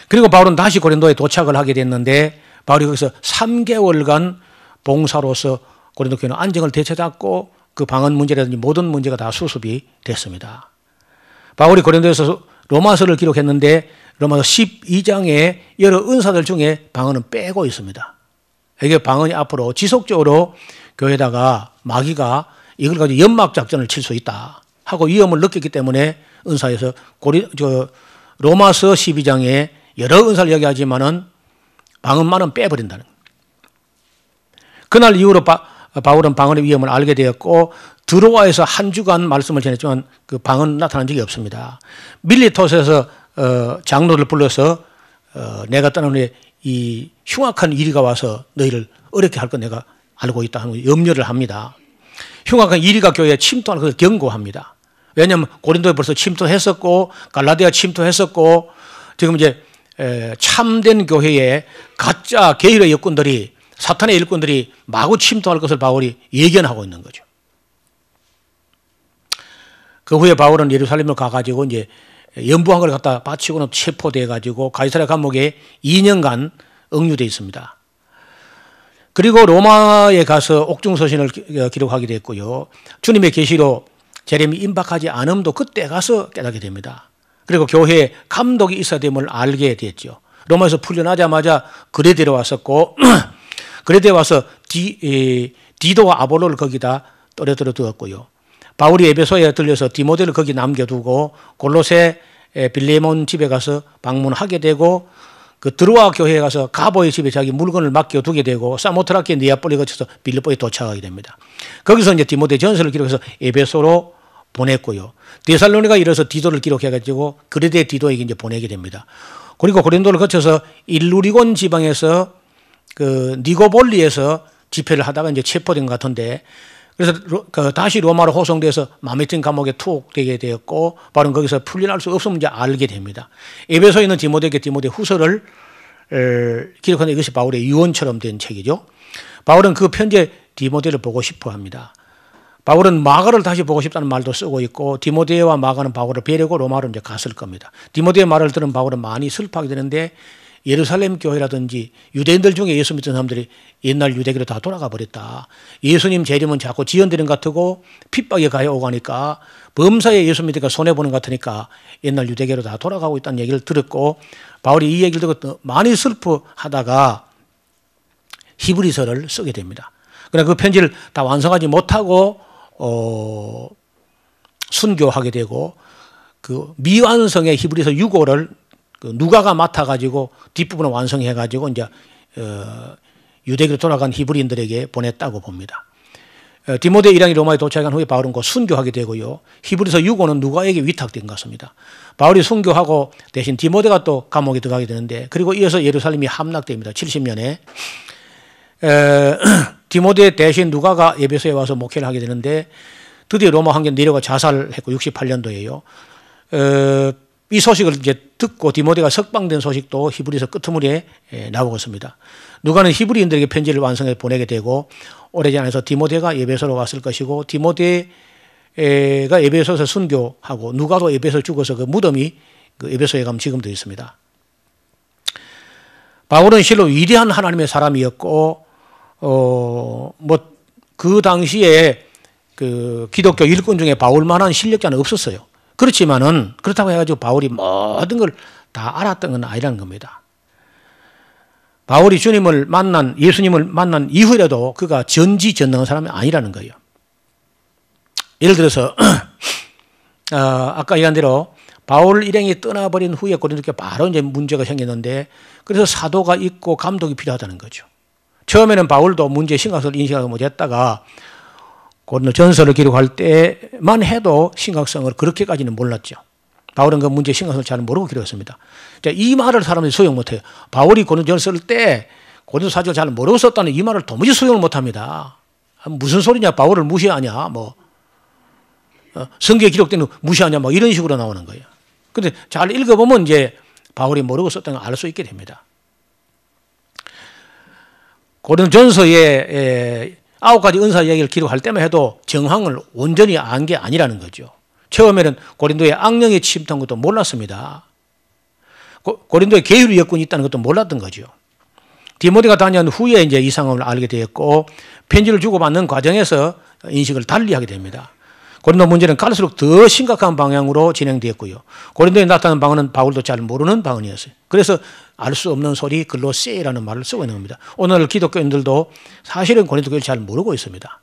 [SPEAKER 1] 그리고 바울은 다시 고린도에 도착을 하게 됐는데 바울이 거기서 3개월간 봉사로서 고린도 교회는 안정을 되찾았고 그 방언 문제라든지 모든 문제가 다 수습이 됐습니다. 바울이 고린도에서 로마서를 기록했는데 로마서 12장에 여러 은사들 중에 방언은 빼고 있습니다. 이게 방언이 앞으로 지속적으로 교회에다가 마귀가 이걸 가지고 연막 작전을 칠 수 있다. 하고 위험을 느꼈기 때문에 은사에서 로마서 12장에 여러 은사를 이야기하지만은 방언만은 빼버린다는 거예요. 그날 이후로 바울은 방언의 위험을 알게 되었고 드로아에서 한 주간 말씀을 전했지만 그 방언 나타난 적이 없습니다. 밀리토스에서 장로를 불러서 내가 떠난 후에 이 흉악한 이리가 와서 너희를 어렵게 할 건 내가 알고 있다 하는 염려를 합니다. 흉악한 이리가 교회에 침투하는 것을 경고합니다. 왜냐하면 고린도에 벌써 침투했었고 갈라디아 침투했었고 지금 이제 참된 교회에 가짜 게일의 일꾼들이 사탄의 일꾼들이 마구 침투할 것을 바울이 예견하고 있는 거죠. 그 후에 바울은 예루살렘을 가가지고 이제 연부한 걸 갖다 바치고는 체포돼 가지고 가이사랴 감옥에 2년간 억류돼 있습니다. 그리고 로마에 가서 옥중서신을 기록하게 됐고요. 주님의 계시로 재림이 임박하지 않음도 그때 가서 깨닫게 됩니다. 그리고 교회에 감독이 있어야 됨을 알게 됐죠. 로마에서 풀려나자마자 그레데로 왔었고 그레데에 와서 디도와 아볼로를 거기다 떨어뜨려 두었고요. 바울이 에베소에 들려서 디모데를 거기 남겨두고 골로새 빌레몬 집에 가서 방문하게 되고 그 드로아 교회에 가서 가보의 집에 자기 물건을 맡겨두게 되고 사모트라케 니아폴리 거쳐서 빌립보에 도착하게 됩니다. 거기서 이제 디모데 전서를 기록해서 에베소로 보냈고요. 데살로니가 이뤄서 디도를 기록해가지고 그레데 디도에게 이제 보내게 됩니다. 그리고 고린도를 거쳐서 일루리곤 지방에서 그 니고볼리에서 집회를 하다가 이제 체포된 것 같은데 그래서 다시 로마로 호송돼서 마메틴 감옥에 투옥되게 되었고 바로 거기서 풀려날 수 없으면 이제 알게 됩니다. 에베소에 있는 디모데에게 디모데 후서를 기록한 이것이 바울의 유언처럼 된 책이죠. 바울은 그 편지에 디모데를 보고 싶어 합니다. 바울은 마가를 다시 보고 싶다는 말도 쓰고 있고 디모데와 마가는 바울을 뵈려고 로마로 이제 갔을 겁니다. 디모데의 말을 들은 바울은 많이 슬퍼하게 되는데 예루살렘 교회라든지 유대인들 중에 예수 믿던 사람들이 옛날 유대교로 다 돌아가 버렸다. 예수님 재림은 자꾸 지연되는 것 같고 핍박에 가해오고 하니까 범사에 예수 믿으니까 손해보는 것 같으니까 옛날 유대교로 다 돌아가고 있다는 얘기를 들었고 바울이 이 얘기를 듣고 많이 슬퍼하다가 히브리서를 쓰게 됩니다. 그러나 그 편지를 다 완성하지 못하고 순교하게 되고 그 미완성의 히브리서 6호를 누가가 맡아가지고 뒷부분을 완성해가지고 이제 유대교로 돌아간 히브리인들에게 보냈다고 봅니다. 디모데 1장이 로마에 도착한 후에 바울은 곧 순교하게 되고요. 히브리서 6호는 누가에게 위탁된 것 같습니다. 바울이 순교하고 대신 디모데가 또 감옥에 들어가게 되는데 그리고 이어서 예루살렘이 함락됩니다. 70년에. 디모데 대신 누가가 에베소에 와서 목회를 하게 되는데 드디어 로마 황제 네로가 자살했고 68년도에요. 이 소식을 이제 듣고 디모데가 석방된 소식도 히브리서 끄트머리에 나오고 있습니다. 누가는 히브리인들에게 편지를 완성해 보내게 되고 오래지 않아서 디모데가 에베소로 왔을 것이고 디모데가 에베소에서 순교하고 누가도 에베소에 죽어서 그 무덤이 그 에베소에 가면 지금도 있습니다. 바울은 실로 위대한 하나님의 사람이었고 그 당시에 그 기독교 일꾼 중에 바울만한 실력자는 없었어요. 그렇지만은 그렇다고 해가지고 바울이 모든 걸 다 알았던 건 아니라는 겁니다. 바울이 예수님을 만난 이후에도 그가 전지전능한 사람이 아니라는 거예요. 예를 들어서 아까 얘기한 대로 바울 일행이 떠나버린 후에 고린도교회 바로 이제 문제가 생겼는데 그래서 사도가 있고 감독이 필요하다는 거죠. 처음에는 바울도 문제의 심각성을 인식하지 못했다가 고린도 전서를 기록할 때만 해도 심각성을 그렇게까지는 몰랐죠. 바울은 그 문제의 심각성을 잘 모르고 기록했습니다. 이 말을 사람들이 수용 못해요. 바울이 고린도 전서를 쓸 때 고린도 사정을 잘 모르고 썼다는 이 말을 도무지 수용을 못합니다. 무슨 소리냐, 바울을 무시하냐, 성경에 기록된 거 무시하냐, 이런 식으로 나오는 거예요. 그런데 잘 읽어보면 이제 바울이 모르고 썼다는 걸 알 수 있게 됩니다. 고린도 전서에 9가지 은사 이야기를 기록할 때만 해도 정황을 온전히 안 게 아니라는 거죠. 처음에는 고린도에 악령이 침투한 것도 몰랐습니다. 고린도에 계율의 여건이 있다는 것도 몰랐던 거죠. 디모데가 다녀온 후에 이제 이 상황을 알게 되었고 편지를 주고받는 과정에서 인식을 달리하게 됩니다. 고린도 문제는 갈수록 더 심각한 방향으로 진행되었고요. 고린도에 나타난 방언은 바울도 잘 모르는 방언이었어요. 그래서 알 수 없는 소리 글로세라는 말을 쓰고 있는 겁니다. 오늘 기독교인들도 사실은 고린도 교회를 잘 모르고 있습니다.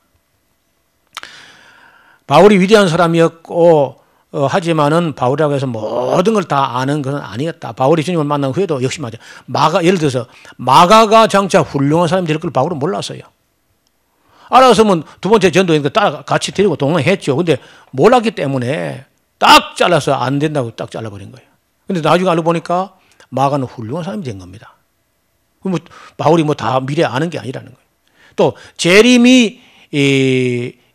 [SPEAKER 1] 바울이 위대한 사람이었고 하지만은 바울이라고 해서 모든 걸 다 아는 것은 아니었다. 바울이 주님을 만난 후에도 역시 맞아. 예를 들어서 마가가 장차 훌륭한 사람이 될 걸 바울은 몰랐어요. 알았으면 두 번째 전도인 거 따라 같이 데리고 동행했죠. 근데 몰랐기 때문에 딱 잘라서 안 된다고 딱 잘라버린 거예요. 근데 나중에 알고 보니까 마가는 훌륭한 사람이 된 겁니다. 뭐 바울이 뭐 다 미래 아는 게 아니라는 거예요. 또 재림이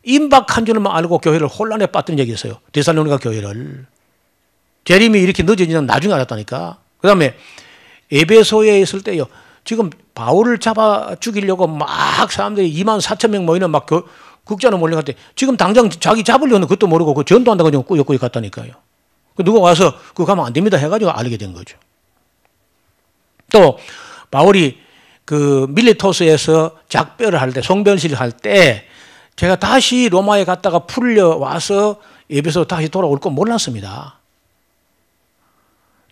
[SPEAKER 1] 임박한 줄만 알고 교회를 혼란에 빠뜨린 적이 있어요. 데살로니가 교회를. 재림이 이렇게 늦어지는 나중에 알았다니까. 그 다음에 에베소에 있을 때요. 지금 바울을 잡아 죽이려고 막 사람들이 24,000명 모이는 막 국자로 몰려갈 때 지금 당장 자기 잡으려는 것도 모르고 그 전도한다고 지금 꾸역꾸역 갔다니까요. 누가 와서 그거 가면 안 됩니다 해가지고 알게 된 거죠. 또 바울이 그 밀레토스에서 작별을 할 때, 송별식을 할 때 제가 다시 로마에 갔다가 풀려와서 에베소 다시 돌아올 거 몰랐습니다.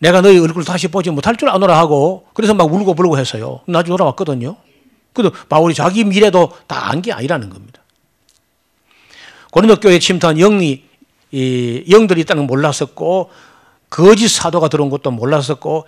[SPEAKER 1] 내가 너희 얼굴 다시 보지 못할 줄 아노라 하고 그래서 막 울고 불고 했어요. 나중에 돌아왔거든요. 그래도 바울이 자기 미래도 다 안 게 아니라는 겁니다. 고린도 교회에 침투한 영들이 있다는 걸 몰랐었고 거짓 사도가 들어온 것도 몰랐었고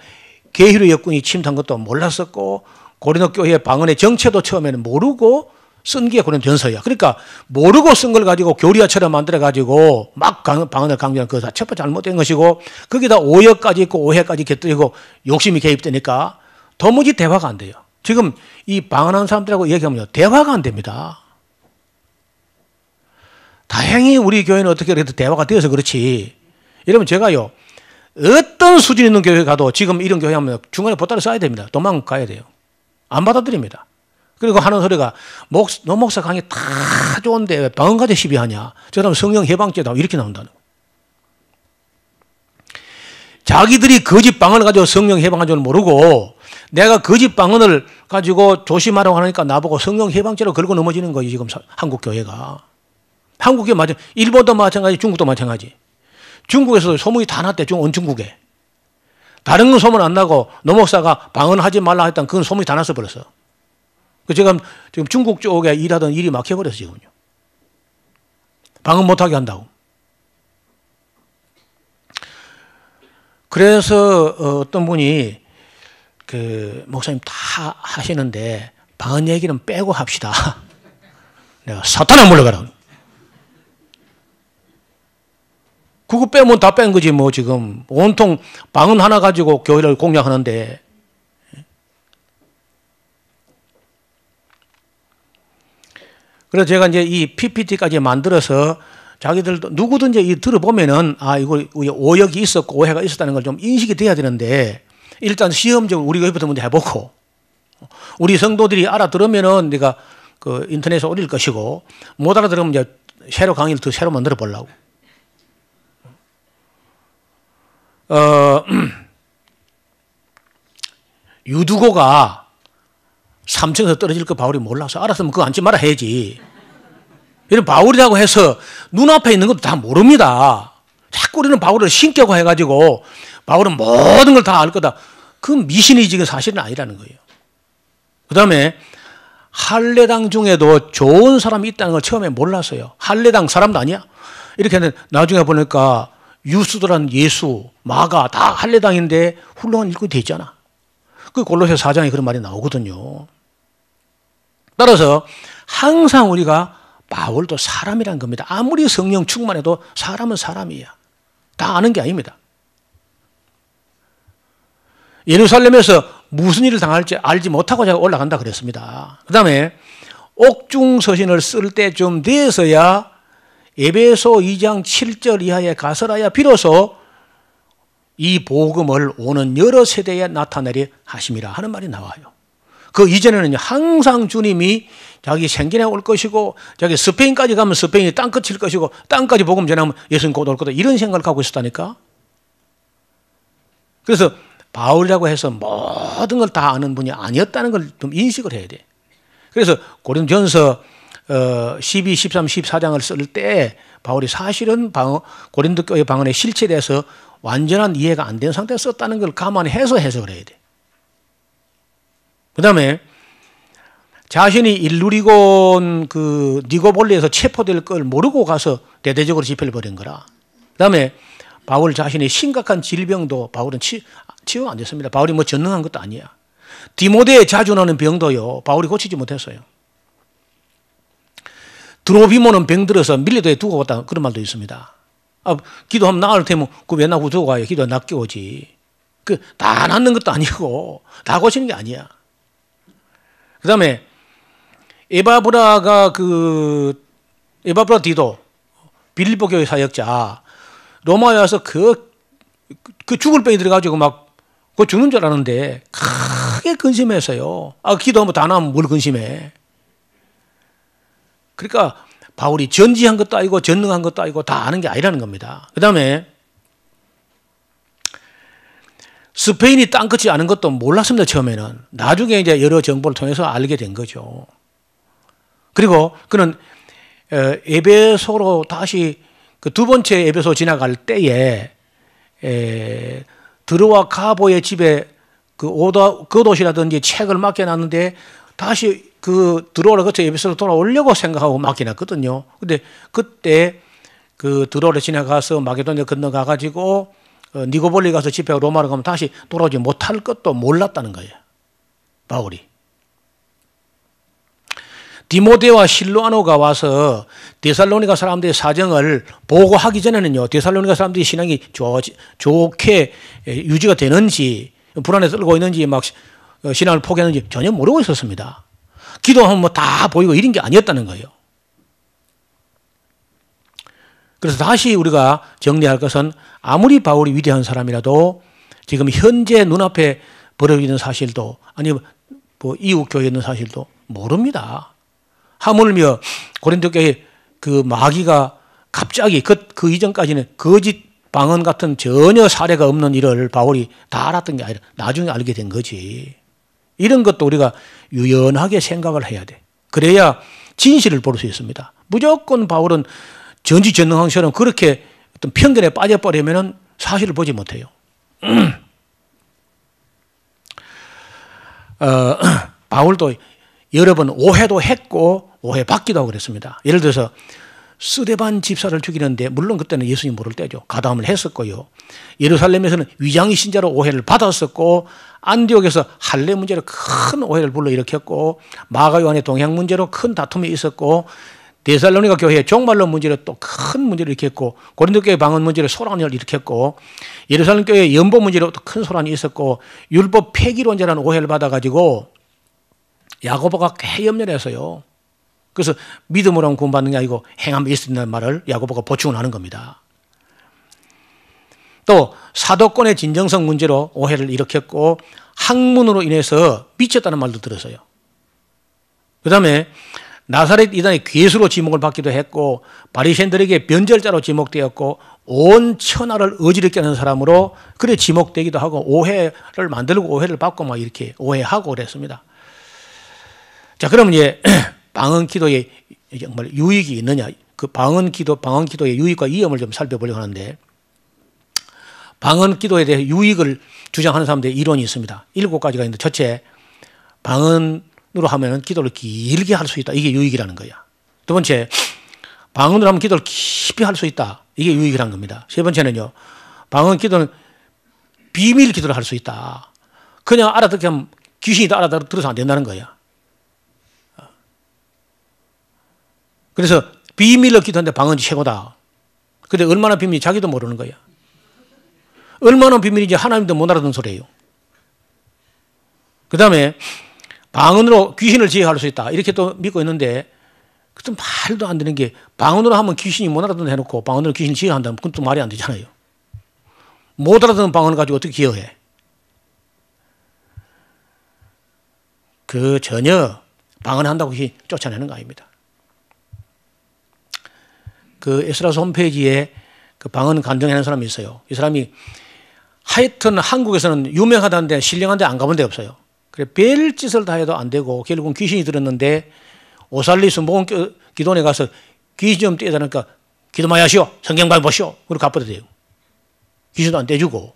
[SPEAKER 1] 게히로 역군이 침투한 것도 몰랐었고 고린도 교회 방언의 정체도 처음에는 모르고 쓴 게 고린도 전서야. 그러니까 모르고 쓴 걸 가지고 교리화처럼 만들어가지고 막 방언을 강조하는 그거 다 첫 번째 잘못된 것이고 거기다 오역까지 있고 오해까지 곁들이고 욕심이 개입되니까 도무지 대화가 안 돼요. 지금 이 방언하는 사람들하고 얘기하면요. 대화가 안 됩니다. 다행히 우리 교회는 어떻게 그래도 대화가 되어서 그렇지. 여러분 제가요. 어떤 수준 있는 교회 가도 지금 이런 교회 하면 중간에 보따리 써야 됩니다. 도망가야 돼요. 안 받아들입니다. 그리고 하는 소리가 노 목사 강의 다 좋은데 왜 방언 가지고 시비하냐. 저 사람 성령 해방죄다 이렇게 나온다는 거예요. 자기들이 거짓 방언을 가지고 성령 해방한 줄 모르고 내가 거짓 방언을 가지고 조심하라고 하니까 나보고 성령 해방죄로 걸고 넘어지는 거예요. 지금 한국 교회가. 한국 교회 마찬가지. 일본도 마찬가지. 중국도 마찬가지. 중국에서도 소문이 다 났대. 온 중국에. 다른 건 소문 안 나고 노 목사가 방언하지 말라 했던 그건 소문이 다 났어 버렸어. 지금 중국 쪽에 일하던 일이 막혀버렸어 지금요. 방언 못하게 한다고. 그래서 어떤 분이 목사님 다 하시는데 방언 얘기는 빼고 합시다. 내가 사탄아 물러가라. 그거 빼면 다 뺀 거지 뭐 지금 온통 방언 하나 가지고 교회를 공략하는데. 그래서 제가 이제 이 PPT까지 만들어서 자기들도 누구든지 이 들어보면은 이거 오역이 있었고 오해가 있었다는 걸 좀 인식이 돼야 되는데 일단 시험적으로 우리 교회부터 먼저 해보고 우리 성도들이 알아들으면은 내가 그 인터넷에 올릴 것이고 못 알아들으면 이제 새로 강의를 더 새로 만들어 보려고. 유두고가 3층에서 떨어질 거 바울이 몰라서 알았으면 그거 앉지 마라 해야지. 이런 바울이라고 해서 눈앞에 있는 것도 다 모릅니다. 자꾸 우리는 바울을 신격화 해가지고 바울은 모든 걸 다 알 거다. 그 미신이 지금 사실은 아니라는 거예요. 그 다음에 할례당 중에도 좋은 사람이 있다는 걸 처음에 몰랐어요. 할례당 사람도 아니야. 이렇게 하는 나중에 보니까 유수도란 예수, 마가 다 할례당인데 훌륭한 일꾼이 돼 있잖아. 그 골로새 4장에 그런 말이 나오거든요. 따라서 항상 우리가 바울도 사람이란 겁니다. 아무리 성령 충만해도 사람은 사람이야. 다 아는 게 아닙니다. 예루살렘에서 무슨 일을 당할지 알지 못하고 제가 올라간다 그랬습니다. 그 다음에 옥중서신을 쓸 때쯤 돼서야 에베소 2장 7절 이하에 가서라야 비로소 이 복음을 오는 여러 세대에 나타내려 하심이라 하는 말이 나와요. 그 이전에는 항상 주님이 자기 생전에 올 것이고 자기 스페인까지 가면 스페인이 땅끝일 것이고 땅까지 복음 전하면 예수님 곧 올 거다 이런 생각을 갖고 있었다니까. 그래서 바울이라고 해서 모든 걸 다 아는 분이 아니었다는 걸 좀 인식을 해야 돼. 그래서 고린도전서 12, 13, 14장을 쓸 때 바울이 사실은 고린도 교회 방언의 실체에 대해서 완전한 이해가 안 된 상태에서 썼다는 걸 감안해서 해석을 해야 돼. 그 다음에 자신이 일루리곤 그 니고볼리에서 체포될 걸 모르고 가서 대대적으로 집회를 벌인 거라. 그다음에 바울 자신의 심각한 질병도 바울은 치유가 안 됐습니다. 바울이 뭐 전능한 것도 아니야. 디모데에 자주 나는 병도요, 바울이 고치지 못했어요. 드로비모는 병들어서 밀리도에 두고 갔다 그런 말도 있습니다. 기도하면 나을 테면 그 왜 나고 두고 가요? 기도 낫게 오지. 다 낫는 것도 아니고 다 고치는 게 아니야. 그 다음에 에바브라 디도 빌립보 교회 사역자 로마에 와서 그 죽을 병이 들어가지고 막 그 죽는 줄 알았는데 크게 근심했어요. 기도하면 다 나면 뭘 근심해. 그러니까 바울이 전지한 것도 아니고 전능한 것도 아니고 다 아는 게 아니라는 겁니다. 그 다음에 스페인이 땅끝이 아는 것도 몰랐습니다. 처음에는. 나중에 이제 여러 정보를 통해서 알게 된 거죠. 그리고 그는 에베소로 다시 그 두 번째 에베소 지나갈 때에 드로와 가보의 집에 그 도시라든지 책을 맡겨놨는데 다시 그 드로를 거쳐 에베소로 돌아오려고 생각하고 맡겨놨거든요. 근데 그때 그 드로를 지나가서 마게도니아 건너가가지고 니고볼리 가서 집회하고 로마로 가면 다시 돌아오지 못할 것도 몰랐다는 거예요. 바울이. 디모데와 실로아노가 와서 데살로니가 사람들의 사정을 보고하기 전에는요, 데살로니가 사람들이 신앙이 좋게 유지가 되는지, 불안에 떨고 있는지, 막 신앙을 포기하는지 전혀 모르고 있었습니다. 기도하면 뭐 다 보이고 이런 게 아니었다는 거예요. 그래서 다시 우리가 정리할 것은 아무리 바울이 위대한 사람이라도 지금 현재 눈앞에 벌어지고 있는 사실도 아니면 뭐 이웃 교회에 있는 사실도 모릅니다. 하물며 고린도 교회 그 마귀가 갑자기 그 이전까지는 거짓 방언 같은 전혀 사례가 없는 일을 바울이 다 알았던 게 아니라 나중에 알게 된 거지. 이런 것도 우리가 유연하게 생각을 해야 돼. 그래야 진실을 볼 수 있습니다. 무조건 바울은 전지전능왕처럼 그렇게 어떤 편견에 빠져버리면 사실을 보지 못해요. 바울도 여러 번 오해도 했고 오해받기도 하고 그랬습니다. 예를 들어서 스데반 집사를 죽이는데 물론 그때는 예수님 모를 때죠. 가담을 했었고요. 예루살렘에서는 위장이 신자로 오해를 받았었고 안디옥에서 할례 문제로 큰 오해를 불러일으켰고 마가 요한의 동향 문제로 큰 다툼이 있었고 데살로니가 교회의 종말론 문제로 또 큰 문제를 일으켰고 고린도 교회 방언 문제로 소란을 일으켰고 예루살렘 교회 연보 문제로 또 큰 소란이 있었고 율법 폐기론자라는 오해를 받아가지고 야고보가 꽤 염려해서요. 그래서 믿음으로 구원받는 게 아니고 행함이 있었다는 말을 야고보가 보충을 하는 겁니다. 또 사도권의 진정성 문제로 오해를 일으켰고 학문으로 인해서 미쳤다는 말도 들었어요. 그 다음에 나사렛 이단의 괴수로 지목을 받기도 했고 바리새인들에게 변절자로 지목되었고 온 천하를 어지럽게 하는 사람으로 그래 지목되기도 하고 오해를 만들고 오해를 받고 막 이렇게 오해하고 그랬습니다. 자, 그럼 이제 방언 기도에 정말 유익이 있느냐? 그 방언 기도의 유익과 위험을 좀 살펴보려고 하는데 방언 기도에 대해 유익을 주장하는 사람들의 이론이 있습니다. 7가지가 있는데 첫째, 방언으로 하면 기도를 길게 할 수 있다. 이게 유익이라는 거야. 두 번째, 방언으로 하면 기도를 깊이 할 수 있다. 이게 유익이라는 겁니다. 세 번째는요, 방언 기도는 비밀 기도를 할 수 있다. 그냥 알아듣게 하면 귀신이 다 알아들어서 안 된다는 거야. 그래서 비밀로 기도하는데 방언이 최고다. 근데 얼마나 비밀인지 자기도 모르는 거야. 얼마나 비밀인지 하나님도 못 알아듣는 소리예요. 그 다음에 방언으로 귀신을 제어할 수 있다. 이렇게 또 믿고 있는데 그것도 말도 안 되는 게 방언으로 하면 귀신이 못 알아듣는 해놓고 방언으로 귀신을 제어한다면 그건 또 말이 안 되잖아요. 못 알아듣는 방언을 가지고 어떻게 제어해? 그 전혀 방언한다고 쫓아내는 거 아닙니다. 그 에스라서 홈페이지에 그 방언 간증하는 사람이 있어요. 이 사람이 하여튼 한국에서는 유명하다는데 신령한데 안 가본 데 없어요. 그래 별 짓을 다 해도 안 되고 결국은 귀신이 들었는데 오살리스 모은 기도원에 가서 귀신 좀 떼자니까 기도 많이 하시오. 성경 많이 보시오. 그리고 갚아도 돼요. 귀신도 안 떼주고.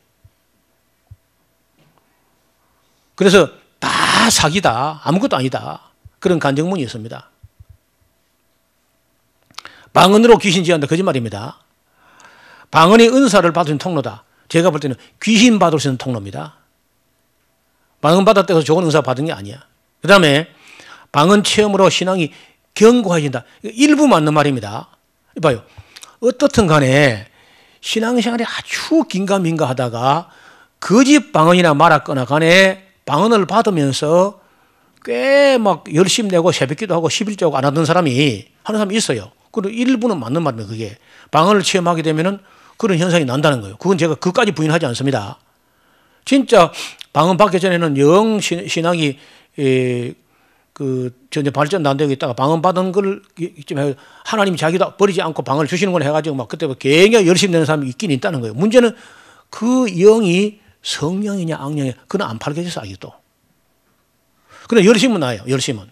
[SPEAKER 1] 그래서 다 사기다. 아무것도 아니다. 그런 간증문이 있습니다. 방언으로 귀신 지한다. 거짓말입니다. 방언이 은사를 받을 수 있는 통로다. 제가 볼 때는 귀신 받을 수 있는 통로입니다. 방언 받았다고 해서 좋은 은사 받은 게 아니야. 그 다음에 방언 체험으로 신앙이 견고해진다. 일부 맞는 말입니다. 이봐요. 어떻든 간에 신앙생활이 아주 긴가민가 하다가 거짓 방언이나 말았거나 간에 방언을 받으면서 꽤 막 열심 내고 새벽기도 하고 11조하고 안 하던 사람이 하는 사람이 있어요. 그리고 일부는 맞는 말입니다. 그게 방언을 체험하게 되면은 그런 현상이 난다는 거예요. 그건 제가 그까지 부인하지 않습니다. 진짜 방언 받기 전에는 영 신앙이 전혀 발전도 안 되고 있다가 방언 받은 걸 하나님이 자기도 버리지 않고 방언을 주시는 걸 해가지고 막 그때 굉장히 열심히 되는 사람이 있긴 있다는 거예요. 문제는 그 영이 성령이냐 악령이냐 그건 안 밝혀져서 아직도. 그런데 열심은 나요. 열심은.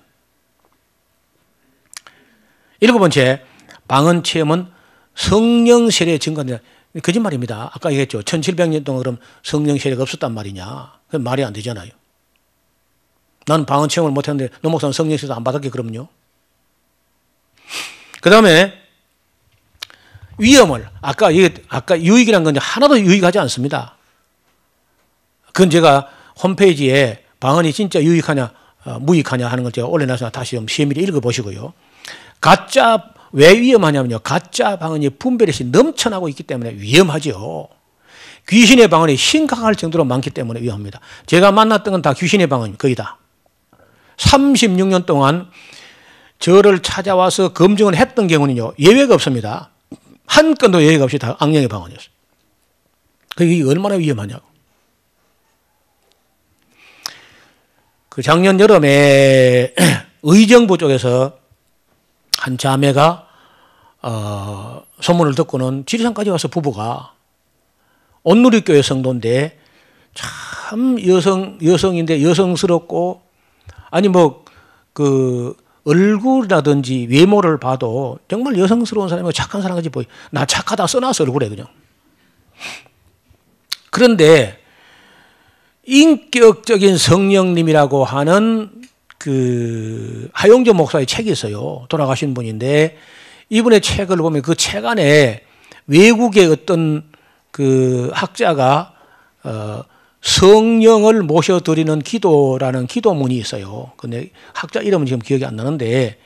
[SPEAKER 1] 7번째, 방언 체험은 성령 세례 증가된다. 거짓말입니다. 아까 얘기했죠. 1700년 동안 그럼 성령 세례가 없었단 말이냐. 그건 말이 안 되잖아요. 나는 방언 체험을 못했는데 너 목사는 성령 세례도 안 받았게 그럼요. 그 다음에 위험을 아까 유익이란 건 하나도 유익하지 않습니다. 그건 제가 홈페이지에 방언이 진짜 유익하냐 무익하냐 하는 걸 제가 올려놔서 다시 좀 세밀히 읽어보시고요. 가짜 왜 위험하냐면요. 가짜 방언이 분별이 넘쳐나고 있기 때문에 위험하죠. 귀신의 방언이 심각할 정도로 많기 때문에 위험합니다. 제가 만났던 건 다 귀신의 방언이 거의 다. 36년 동안 저를 찾아와서 검증을 했던 경우는요. 예외가 없습니다. 한 건도 예외가 없이 다 악령의 방언이었어요. 그게 얼마나 위험하냐고. 그 작년 여름에 의정부 쪽에서 한 자매가 소문을 듣고는 지리산까지 와서 부부가 온누리교회 성도인데 참 여성인데 여성스럽고 아니 그 얼굴이라든지 외모를 봐도 정말 여성스러운 사람이고 착한 사람 같이 보여. 나 착하다 써놨어 얼굴에 그냥. 그런데 인격적인 성령님이라고 하는 그 하용조 목사의 책이 있어요. 돌아가신 분인데 이분의 책을 보면 그 책 안에 외국의 어떤 그 학자가 성령을 모셔드리는 기도라는 기도문이 있어요. 근데 학자 이름은 지금 기억이 안 나는데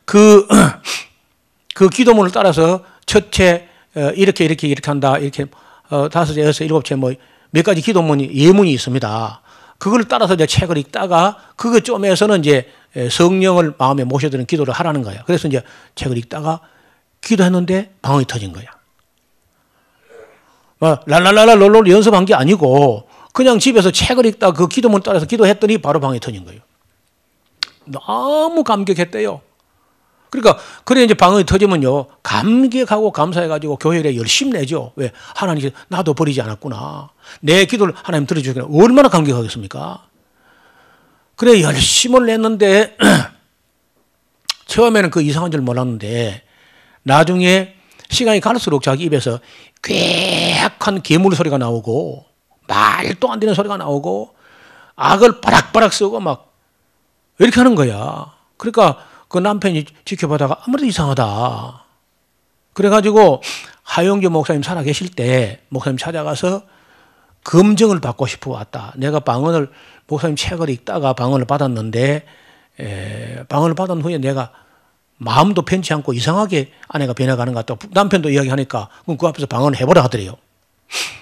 [SPEAKER 1] 그 기도문을 따라서 첫째 이렇게 한다 이렇게 다섯째 여섯 일곱째 뭐 몇 가지 기도문이 예문이 있습니다. 그걸 따라서 이제 책을 읽다가 그거 좀에서는 이제 성령을 마음에 모셔드리는 기도를 하라는 거야. 그래서 이제 책을 읽다가 기도했는데 방언이 터진 거야. 랄랄랄라 롤롤 연습한 게 아니고 그냥 집에서 책을 읽다가 그 기도문 따라서 기도했더니 바로 방언이 터진 거예요. 너무 감격했대요. 그러니까 그래 이제 방언이 터지면요 감격하고 감사해가지고 교회에 열심히 내죠. 왜 하나님께서 나도 버리지 않았구나. 내 기도를 하나님 들어주시구나. 얼마나 감격하겠습니까? 그래 열심을 냈는데 처음에는 그 이상한 줄 몰랐는데 나중에 시간이 갈수록 자기 입에서 꾀악한 괴물 소리가 나오고 말도 안 되는 소리가 나오고 악을 바락바락 쓰고 막 이렇게 하는 거야. 그러니까 그 남편이 지켜보다가 아무래도 이상하다. 그래가지고 하용조 목사님 살아계실 때 목사님 찾아가서 검증을 받고 싶어 왔다. 내가 방언을 목사님 책을 읽다가 방언을 받았는데 방언을 받은 후에 내가 마음도 편치 않고 이상하게 아내가 변해가는 것 같다. 남편도 이야기하니까 그 앞에서 방언을 해보라 하더래요.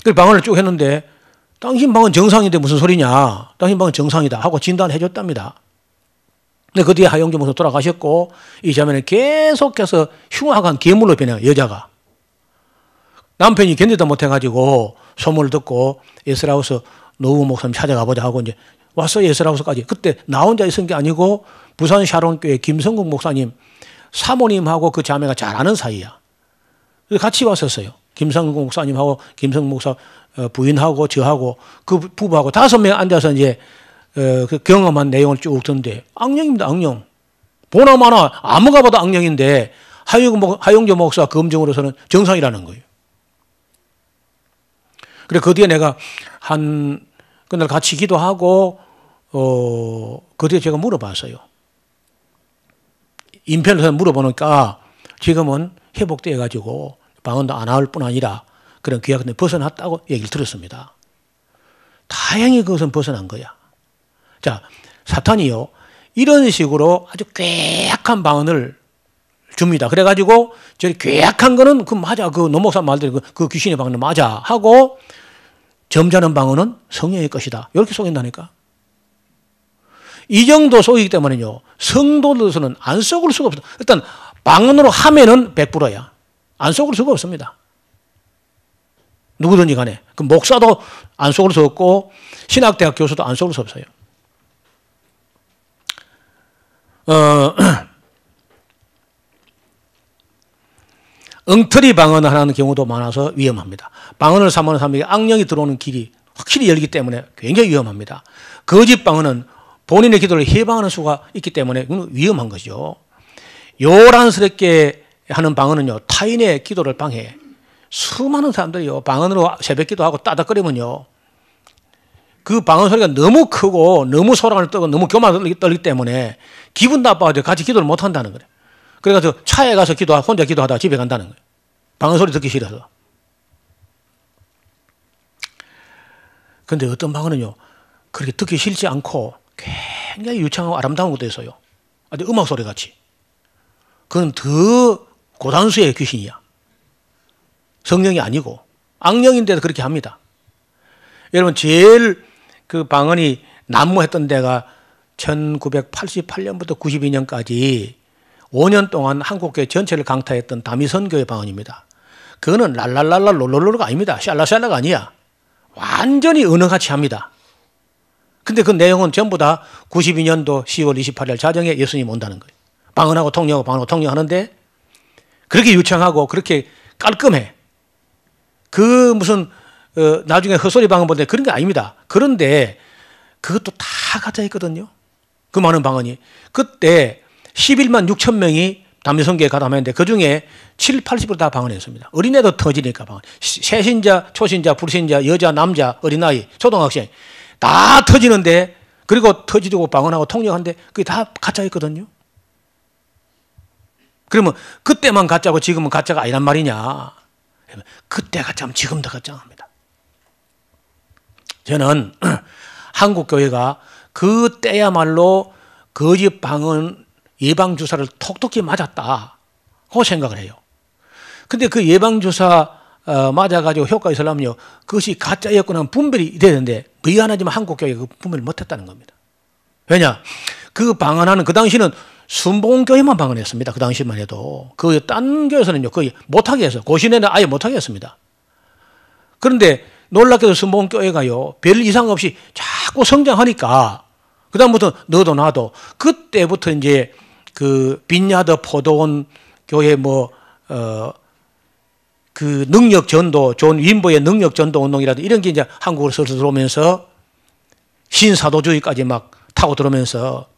[SPEAKER 1] 그래서 방언을 쭉 했는데 당신 방언 정상인데 무슨 소리냐. 당신 방언 정상이다 하고 진단을 해줬답니다. 근데 그 뒤에 하용조 목사 돌아가셨고 이 자매는 계속해서 흉악한 괴물로 변해요. 여자가. 남편이 견디다 못해가지고 소문을 듣고 에스라우스 노후 목사님 찾아가보자 하고 이제 왔어요. 에스라우스까지. 그때 나 혼자 있은 게 아니고 부산 샤론교회 김성국 목사님 사모님하고 그 자매가 잘 아는 사이야. 같이 왔었어요. 김성국 목사님하고 김성국 목사 부인하고 저하고 그 부부하고 5명 앉아서 이제 그 경험한 내용을 쭉 듣는데 악령입니다. 악령. 보나마나 아무가 봐도 악령인데 하용조 목사 검증으로서는 정상이라는 거예요. 그래 그 뒤에 내가 그날 같이 기도하고 그 뒤에 제가 물어봤어요. 인편에서 물어보니까 지금은 회복되어 가지고 방언도 안 나올 뿐 아니라 그런 귀약한데 벗어났다고 얘기를 들었습니다. 다행히 그것은 벗어난 거야. 자, 사탄이요, 이런 식으로 아주 괴악한 방언을 줍니다. 그래가지고 저리 괴악한 거는 그 맞아, 그 노목사 말대로 그 귀신의 방언은 맞아 하고, 점잖은 방언은 성령의 것이다, 이렇게 속인다니까. 이 정도 속이기 때문에요, 성도들로서는 안 속을 수가 없어. 일단 방언으로 하면은 100%야. 안 속을 수가 없습니다. 누구든지 간에. 그 목사도 안 속을 수 없고 신학대학 교수도 안 속을 수 없어요. 엉터리 방언을 하는 경우도 많아서 위험합니다. 방언을 삼는 사람에게 악령이 들어오는 길이 확실히 열리기 때문에 굉장히 위험합니다. 거짓 방언은 본인의 기도를 해방하는 수가 있기 때문에 위험한 거죠. 요란스럽게 하는 방언은요, 타인의 기도를 방해해. 수많은 사람들이요, 방언으로 새벽 기도하고 따닥거리면요, 그 방언 소리가 너무 크고 너무 소란을 떠고 너무 교만을 떨기 때문에 기분 나빠가지고 같이 기도를 못 한다는 거예요. 그래가지고 차에 가서 혼자 기도하다가 집에 간다는 거예요. 방언 소리 듣기 싫어서. 그런데 어떤 방언은요, 그렇게 듣기 싫지 않고 굉장히 유창하고 아름다운 것도 있어요. 아주 음악 소리 같이. 그건 더 고단수의 귀신이야. 성령이 아니고 악령인데도 그렇게 합니다. 여러분, 제일 그 방언이 난무했던 데가 1988년부터 92년까지 5년 동안 한국교회 전체를 강타했던 다미선교회 방언입니다. 그거는 랄랄랄라 롤롤롤가 아닙니다. 샬라샬라가 아니야. 완전히 은어같이 합니다. 근데 그 내용은 전부 다 92년도 10월 28일 자정에 예수님 온다는 거예요. 방언하고 통역하는데 그렇게 유창하고 그렇게 깔끔해. 그 무슨 나중에 헛소리 방언 보는데 그런 게 아닙니다. 그런데 그것도 다 가짜 있거든요. 그 많은 방언이. 그때 11만 6천 명이 담임선교에 가담했는데 그중에 7, 80% 다 방언했습니다. 어린애도 터지니까 방언. 새신자, 초신자, 불신자, 여자, 남자, 어린아이, 초등학생 다 터지는데, 그리고 터지고 방언하고 통역하는데 그게 다 가짜 있거든요. 그러면 그때만 가짜고 지금은 가짜가 아니란 말이냐. 그때 가짜면 지금도 가짜합니다. 저는 한국교회가 그때야말로 거짓 방언 예방주사를 톡톡히 맞았다고 생각을 해요. 근데 그 예방주사 맞아가지고 효과 있으려면요, 그것이 가짜였거나 분별이 되는데 미안하지만 한국교회가 그 분별을 못했다는 겁니다. 왜냐? 그 방언하는, 그 당시는 순복음교회만 방언했습니다. 그 당시만 해도. 그 딴 교회에서는요, 거의 못하게 해서, 고신에는 아예 못하게 했습니다. 그런데 놀랍게도 순복음교회가요, 별 이상 없이 자꾸 성장하니까, 그다음부터 너도 나도, 그때부터 이제 그 빈야드 포도원 교회 그 능력 전도, 존 윈보의 능력 전도 운동이라든지 이런 게 이제 한국으로 슬슬 들어오면서 신사도주의까지 막 타고 들어오면서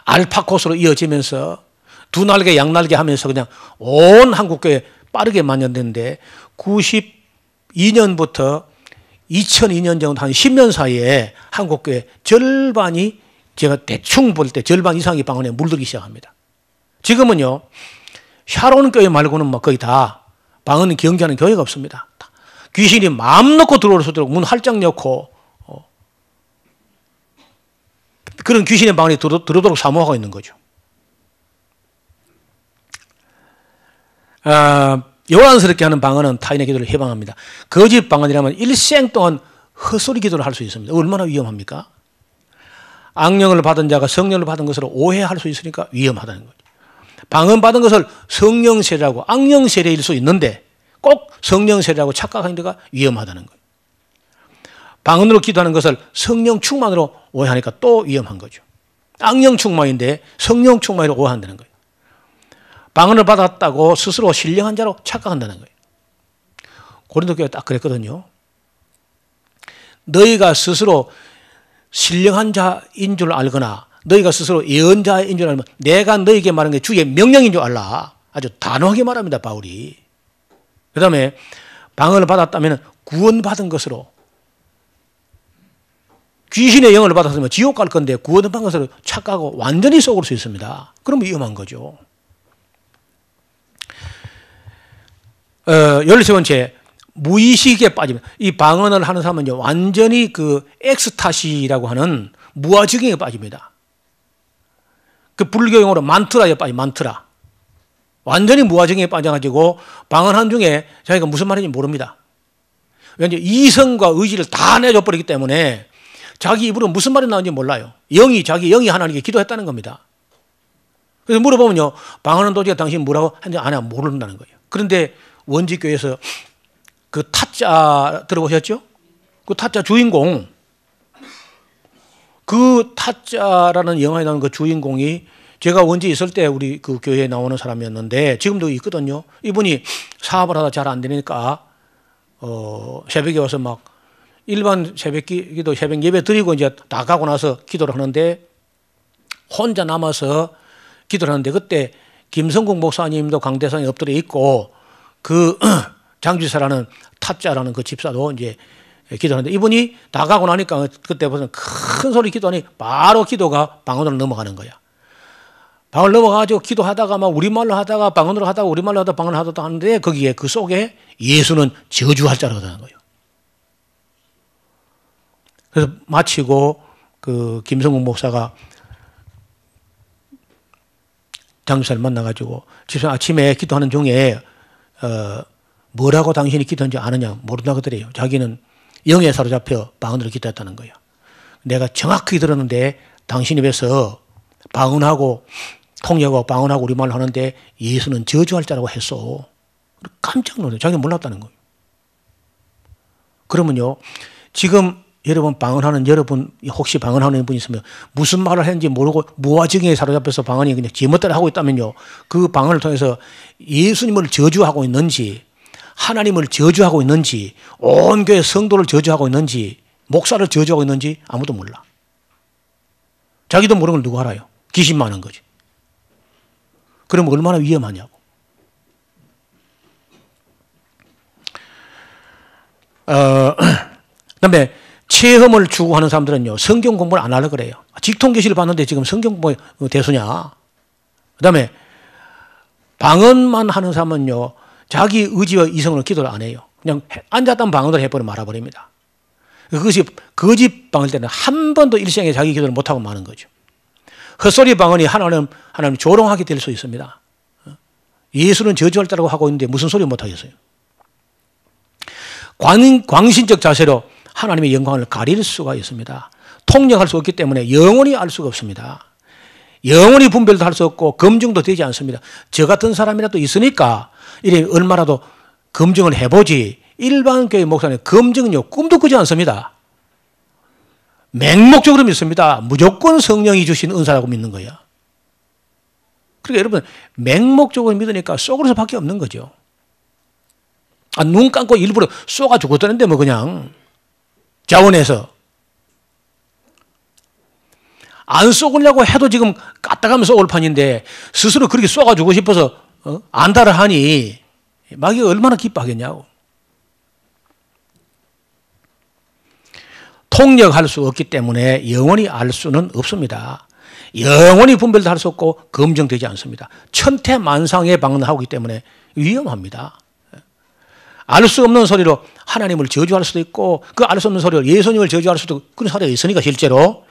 [SPEAKER 1] 알파 코스로 이어지면서 두 날개 양날개 하면서 그냥 온 한국교회 빠르게 만연됐는데 92년부터 2002년 정도 한 10년 사이에 한국교회 절반이, 제가 대충 볼 때 절반 이상이 방언에 물들기 시작합니다. 지금은요, 샤론 교회 말고는 뭐 거의 다 방언 경계하는 교회가 없습니다. 귀신이 마음 놓고 들어올 수 있도록 문 활짝 넣고 그런 귀신의 방언이 들어오도록 사모하고 있는 거죠. 요란스럽게 하는 방언은 타인의 기도를 해방합니다. 거짓 방언이라면 일생 동안 헛소리 기도를 할 수 있습니다. 얼마나 위험합니까? 악령을 받은 자가 성령을 받은 것으로 오해할 수 있으니까 위험하다는 거죠. 방언 받은 것을 성령 세례라고, 악령 세례일 수 있는데 꼭 성령 세례라고 착각하는 데가 위험하다는 거예요. 방언으로 기도하는 것을 성령 충만으로 오해하니까 또 위험한 거죠. 악령 충만인데 성령 충만으로 오해한다는 거예요. 방언을 받았다고 스스로 신령한 자로 착각한다는 거예요. 고린도 교회가 딱 그랬거든요. 너희가 스스로 신령한 자인 줄 알거나 너희가 스스로 예언자인 줄 알면 내가 너희에게 말한 게 주의 명령인 줄 알라. 아주 단호하게 말합니다, 바울이. 그 다음에 방언을 받았다면 구원받은 것으로, 귀신의 영을 받았으면 지옥 갈 건데 구원을 받은 것으로 착각하고 완전히 속을 수 있습니다. 그럼 위험한 거죠. 13번째, 무의식에 빠집니다. 이 방언을 하는 사람은요, 완전히 그 엑스타시라고 하는 무아지경에 빠집니다. 그 불교용어로 만트라에 빠져, 만트라. 완전히 무아지경에 빠져가지고 방언하는 중에 자기가 무슨 말인지 모릅니다. 왜냐하면 이성과 의지를 다 내줘버리기 때문에 자기 입으로 무슨 말이 나오는지 몰라요. 자기 영이 하나님께 기도했다는 겁니다. 그래서 물어보면요, 방언은 도대체 당신 뭐라고 하는지 아냐, 모른다는 거예요. 그런데 원지교에서 그 타짜 들어보셨죠? 그 타짜 주인공, 그 타짜라는 영화에 나오는 그 주인공이 제가 원지 있을 때 우리 그 교회에 나오는 사람이었는데 지금도 있거든요. 이분이 사업을 하다 잘 안 되니까 새벽에 와서 막 일반 새벽 기도, 새벽 예배 드리고 이제 나가고 나서 기도를 하는데 혼자 남아서 기도를 하는데 그때 김성국 목사님도 강대상에 엎드려 있고 그 장주사라는 타짜라는 그 집사도 이제 기도하는데 이분이 나가고 나니까 그때부터는 큰 소리 기도하니 바로 기도가 방언으로 넘어가는 거야. 방언을 넘어가가지고 기도하다가 막 우리말로 하다가 방언으로 하다가 우리말로 하다가 방언을 하다가 하는데 거기에 그 속에 예수는 저주할 자라고 하는 거예요. 그래서 마치고 그 김성국 목사가 장주사를 만나가지고 집사 아침에 기도하는 중에 뭐라고 당신이 기도한지 아느냐 모른다고 그러더래요. 자기는 영에 사로잡혀 방언으로 기도했다는 거예요. 내가 정확히 들었는데 당신 입에서 방언하고 통역하고 방언하고 우리말로 하는데 예수는 저주할 자라고 했어. 깜짝 놀라요. 자기가 몰랐다는 거예요. 그러면요, 지금 여러분 방언하는 여러분 혹시 방언하는 분 있으면 무슨 말을 했는지 모르고 무아지경에 사로잡혀서 방언이 그냥 제멋대로 하고 있다면요, 그 방언을 통해서 예수님을 저주하고 있는지 하나님을 저주하고 있는지 온 교회 성도를 저주하고 있는지 목사를 저주하고 있는지 아무도 몰라. 자기도 모르는 걸 누가 알아요? 귀신 많은 거지. 그럼 얼마나 위험하냐고. 그다음에 체험을 추구하는 사람들은요, 성경 공부를 안 하려고 그래요. 직통계시를 봤는데 지금 성경 공부 대수냐. 그다음에 방언만 하는 사람은요, 자기 의지와 이성으로 기도를 안 해요. 그냥 앉았다면 방언을 해버려 말아버립니다. 그것이 거짓 방언일 때는 한 번도 일생에 자기 기도를 못하고 마는 거죠. 헛소리 방언이 하나님 조롱하게 될 수 있습니다. 예수는 저주할 자라고 하고 있는데 무슨 소리 못하겠어요. 광신적 자세로 하나님의 영광을 가릴 수가 있습니다. 통역할 수 없기 때문에 영원히 알 수가 없습니다. 영원히 분별도 할 수 없고 검증도 되지 않습니다. 저 같은 사람이라도 있으니까 이래 얼마라도 검증을 해보지, 일반 교회 목사님 검증은요 꿈도 꾸지 않습니다. 맹목적으로 믿습니다. 무조건 성령이 주신 은사라고 믿는 거야. 그러니까 여러분 맹목적으로 믿으니까 속으로서 밖에 없는 거죠. 눈 감고 일부러 쏘가 죽었다는데 뭐 그냥 자원해서 안 쏘으려고 해도 지금 까딱하면서 올 판인데 스스로 그렇게 쏘가주고 싶어서 안달을 하니 마귀가 얼마나 기뻐하겠냐고. 통역할 수 없기 때문에 영원히 알 수는 없습니다. 영원히 분별도 할 수 없고 검증되지 않습니다. 천태만상의 방언을 하고 있기 때문에 위험합니다. 알 수 없는 소리로 하나님을 저주할 수도 있고 그 알 수 없는 소리로 예수님을 저주할 수도 있고 그런 사례가 있으니까 실제로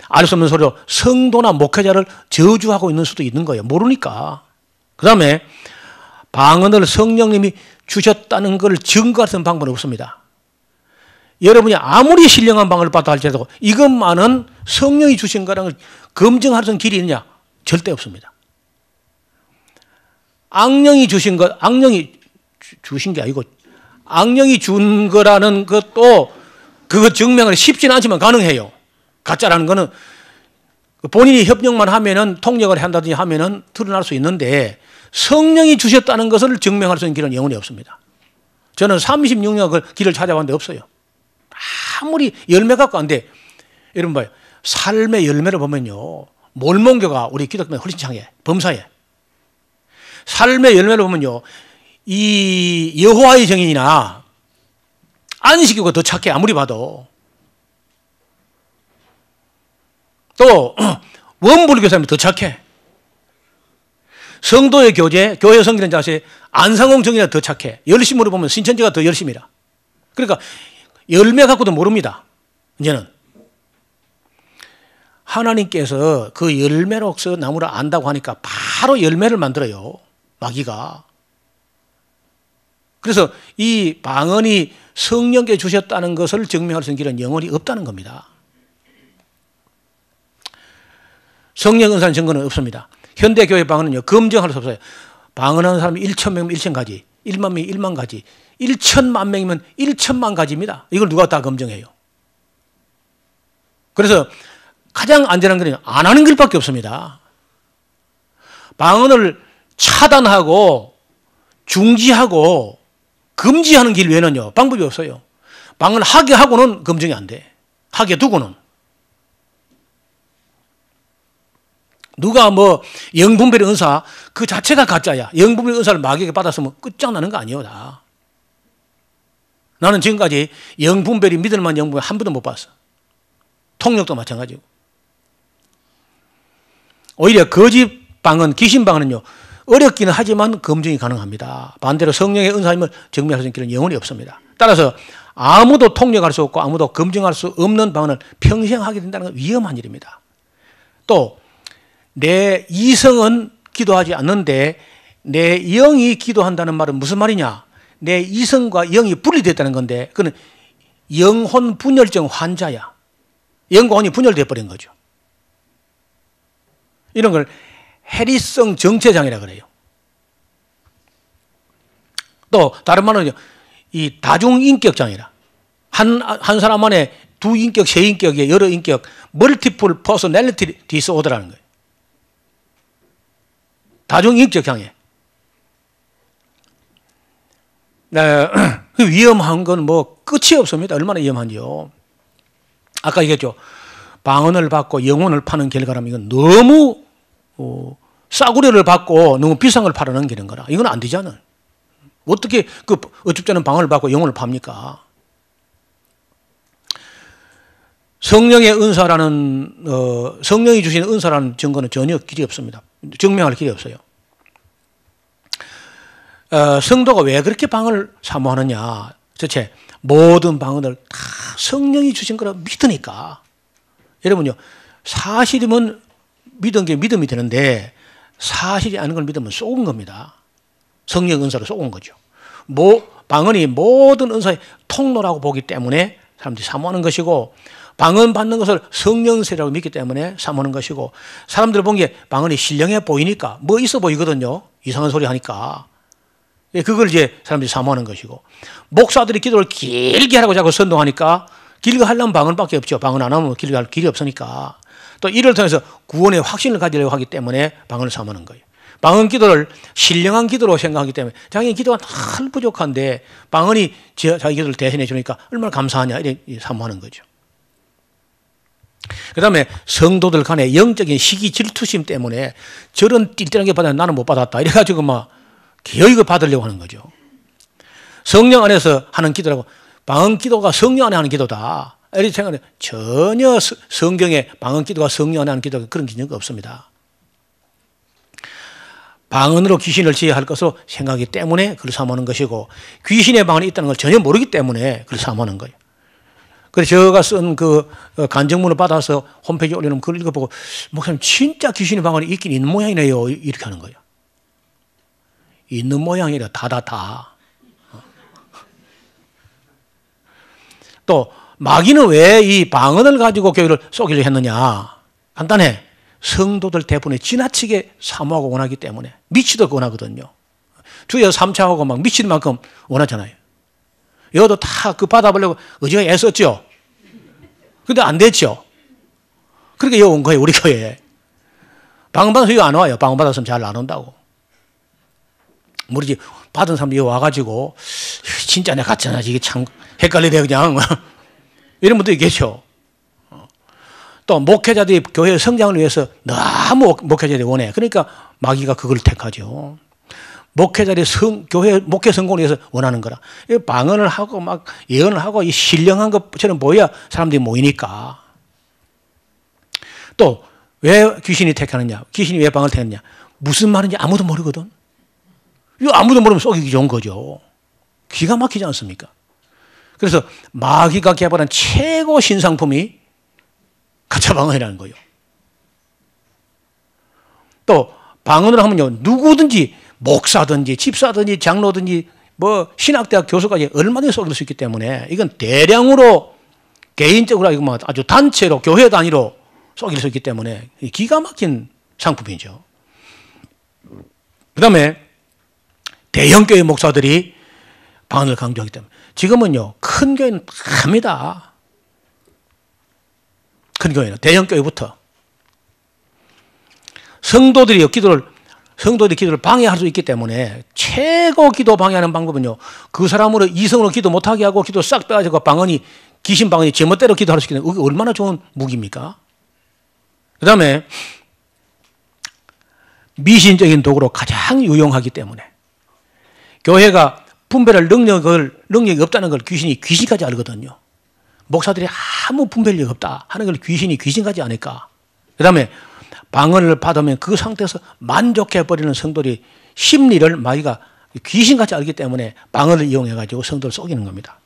[SPEAKER 1] 알 수 없는 소리로 성도나 목회자를 저주하고 있는 수도 있는 거예요. 모르니까. 그 다음에 방언을 성령님이 주셨다는 걸 증거할 수 있는 방법은 없습니다. 여러분이 아무리 신령한 방언을 받다 할지라도 이것만은 성령이 주신 거라는 걸 검증할 수 있는 길이 있느냐? 절대 없습니다. 악령이 주신 것, 악령이 주신 게 아니고 악령이 준 거라는 것도 그거 증명을 쉽지는 않지만 가능해요. 가짜라는 거는 본인이 협력만 하면은 통역을 한다든지 하면은 드러날 수 있는데 성령이 주셨다는 것을 증명할 수 있는 길은 영원히 없습니다. 저는 36년 그 길을 찾아봤는데 없어요. 아무리 열매 갖고 안 돼. 여러분 봐요. 삶의 열매를 보면요. 몰몬교가 우리 기독교는 훨씬 강해. 범사에. 삶의 열매를 보면요. 이 여호와의 정인이나 안식교가 더 착해. 아무리 봐도. 또 원불교 사람이 더 착해. 성도의 교회 섬기는 자세, 안상홍 정이나 더 착해. 열심으로 보면 신천지가 더 열심이라. 그러니까 열매 갖고도 모릅니다. 이제는 하나님께서 그 열매로서 나무를 안다고 하니까 바로 열매를 만들어요. 마귀가. 그래서 이 방언이 성령께 주셨다는 것을 증명할 수 있는 길은 영원히 없다는 겁니다. 성령 은사는 증거는 없습니다. 현대교회 방언은요, 검증할 수 없어요. 방언하는 사람이 1,000명이면 1,000가지, 1만 명이 1만 가지, 1,000만 명이면 1,000만 가지입니다. 이걸 누가 다 검증해요. 그래서 가장 안전한 것은 안 하는 길밖에 없습니다. 방언을 차단하고 중지하고 금지하는 길 외에는요, 방법이 없어요. 방언을 하게 하고는 검증이 안 돼. 하게 두고는. 누가 뭐 영분별의 은사 그 자체가 가짜야. 영분별의 은사를 마귀에게 받았으면 끝장나는 거 아니에요, 다. 나는 지금까지 영분별이 믿을 만한 영분별 한 번도 못 봤어. 통역도 마찬가지고. 오히려 거짓 방언, 귀신 방언은요, 어렵기는 하지만 검증이 가능합니다. 반대로 성령의 은사임을 증명할 수 있는 길은 영원히 없습니다. 따라서 아무도 통역할 수 없고 아무도 검증할 수 없는 방언을 평생 하게 된다는 건 위험한 일입니다. 또 내 이성은 기도하지 않는데 내 영이 기도한다는 말은 무슨 말이냐? 내 이성과 영이 분리됐다는 건데 그는 영혼 분열증 환자야. 영과 혼이 분열되어 버린 거죠. 이런 걸 해리성 정체장애라 그래요. 또 다른 말은 이 다중인격장애라. 한 사람 안에 두 인격, 세 인격의 여러 인격, 멀티플 퍼스널리티 디스오더라는 거예요. 다중인격 장애. 위험한 건 뭐 끝이 없습니다. 얼마나 위험한지요. 아까 얘기했죠. 방언을 받고 영혼을 파는 결과라면 이건 너무 싸구려를 받고 너무 비싼 걸 팔아는 게는 거라. 이건 안 되잖아요. 어떻게 그 어줍잖은 방언을 받고 영혼을 팝니까? 성령의 은사라는 성령이 주신 은사라는 증거는 전혀 길이 없습니다. 증명할 길이 없어요. 성도가 왜 그렇게 방언을 사모하느냐? 도대체 모든 방언을 다 성령이 주신 거라 믿으니까. 여러분요, 사실이면 믿은 게 믿음이 되는데 사실이 아닌 걸 믿으면 속은 겁니다. 성령 은사로 속은 거죠. 방언이 모든 은사의 통로라고 보기 때문에 사람들이 사모하는 것이고, 방언 받는 것을 성령세라고 믿기 때문에 사모하는 것이고, 사람들 보기에 방언이 신령해 보이니까 뭐 있어 보이거든요. 이상한 소리 하니까. 그걸 이제 사람들이 사모하는 것이고, 목사들이 기도를 길게 하라고 자꾸 선동하니까 길게 하려면 방언밖에 없죠. 방언 안 하면 길게 할 길이 없으니까. 또 이를 통해서 구원의 확신을 가지려고 하기 때문에 방언을 사모하는 거예요. 방언 기도를 신령한 기도로 생각하기 때문에 자기 기도가 늘 부족한데 방언이 자기 기도를 대신해 주니까 얼마나 감사하냐 이렇게 사모하는 거죠. 그 다음에 성도들 간의 영적인 시기 질투심 때문에 저런 띨띨하게 받아 나는 못 받았다 이래가지고 막 기어이고 받으려고 하는 거죠. 성령 안에서 하는 기도라고, 방언 기도가 성령 안에 하는 기도다 이렇게 생각하는데 전혀 성경에 방언 기도가 성령 안에 하는 기도가 그런 기능이 없습니다. 방언으로 귀신을 제어할 것으로 생각하기 때문에 그걸 사모하는 것이고, 귀신의 방언이 있다는 걸 전혀 모르기 때문에 그걸 사모하는 거예요. 그래서 제가 쓴 그 간증문을 받아서 홈페이지에 올려놓으면 그걸 읽어보고, 목사님 진짜 귀신의 방언이 있긴 있는 모양이네요 이렇게 하는 거예요. 있는 모양이라 다. 또 마귀는 왜 이 방언을 가지고 교회를 속이려 했느냐? 간단해. 성도들 대부분이 지나치게 사모하고 원하기 때문에 미치도록 원하거든요. 주여 3차하고 막 미칠 만큼 원하잖아요. 이것도 다 그 받아보려고 의지가 애썼죠. 근데 안 됐죠. 그렇게 여기 온 거예요, 우리 교회에. 방언 받아서 여기 안 와요. 방언 받았으면 잘 안 온다고. 우리 받은 사람이 여기 와가지고 진짜 내가 갔잖아. 이게 참 헷갈리네 그냥. 이런 분도 계셔. 또 목회자들이 교회의 성장을 위해서 너무 목회자들이 원해. 그러니까 마귀가 그걸 택하죠. 목회자들이 교회 목회 성공을 위해서 원하는 거라. 방언을 하고 막 예언을 하고 이 신령한 것처럼 보여야 사람들이 모이니까. 또 왜 귀신이 택하느냐? 귀신이 왜 방언을 택하느냐? 무슨 말인지 아무도 모르거든. 이거 아무도 모르면 속이기 좋은 거죠. 기가 막히지 않습니까? 그래서 마귀가 개발한 최고 신상품이 가짜 방언이라는 거예요. 또 방언을 하면요, 누구든지 목사든지 집사든지 장로든지 뭐 신학대학 교수까지 얼마든지 속일 수 있기 때문에 이건 대량으로 개인적으로 이거 뭐 아주 단체로 교회 단위로 속일 수 있기 때문에 기가 막힌 상품이죠. 그다음에 대형 교회 목사들이 방언을 강조하기 때문에 지금은요 큰 교회는 합니다. 큰 교회는 대형 교회부터 성도들이 기도를 방해할 수 있기 때문에 최고 기도 방해하는 방법은요 그 사람으로 이성으로 기도 못하게 하고 기도 싹 빼가지고 귀신 방언이 제멋대로 기도할 수 있기 때문에 얼마나 좋은 무기입니까? 그 다음에 미신적인 도구로 가장 유용하기 때문에 교회가 분별할 능력이 없다는 걸 귀신까지 알거든요. 목사들이 아무 분별력이 없다 하는 걸 귀신까지 아니까. 그 다음에 방언을 받으면 그 상태에서 만족해버리는 성도들이 심리를 마귀가 귀신같이 알기 때문에 방언을 이용해가지고 성도를 속이는 겁니다.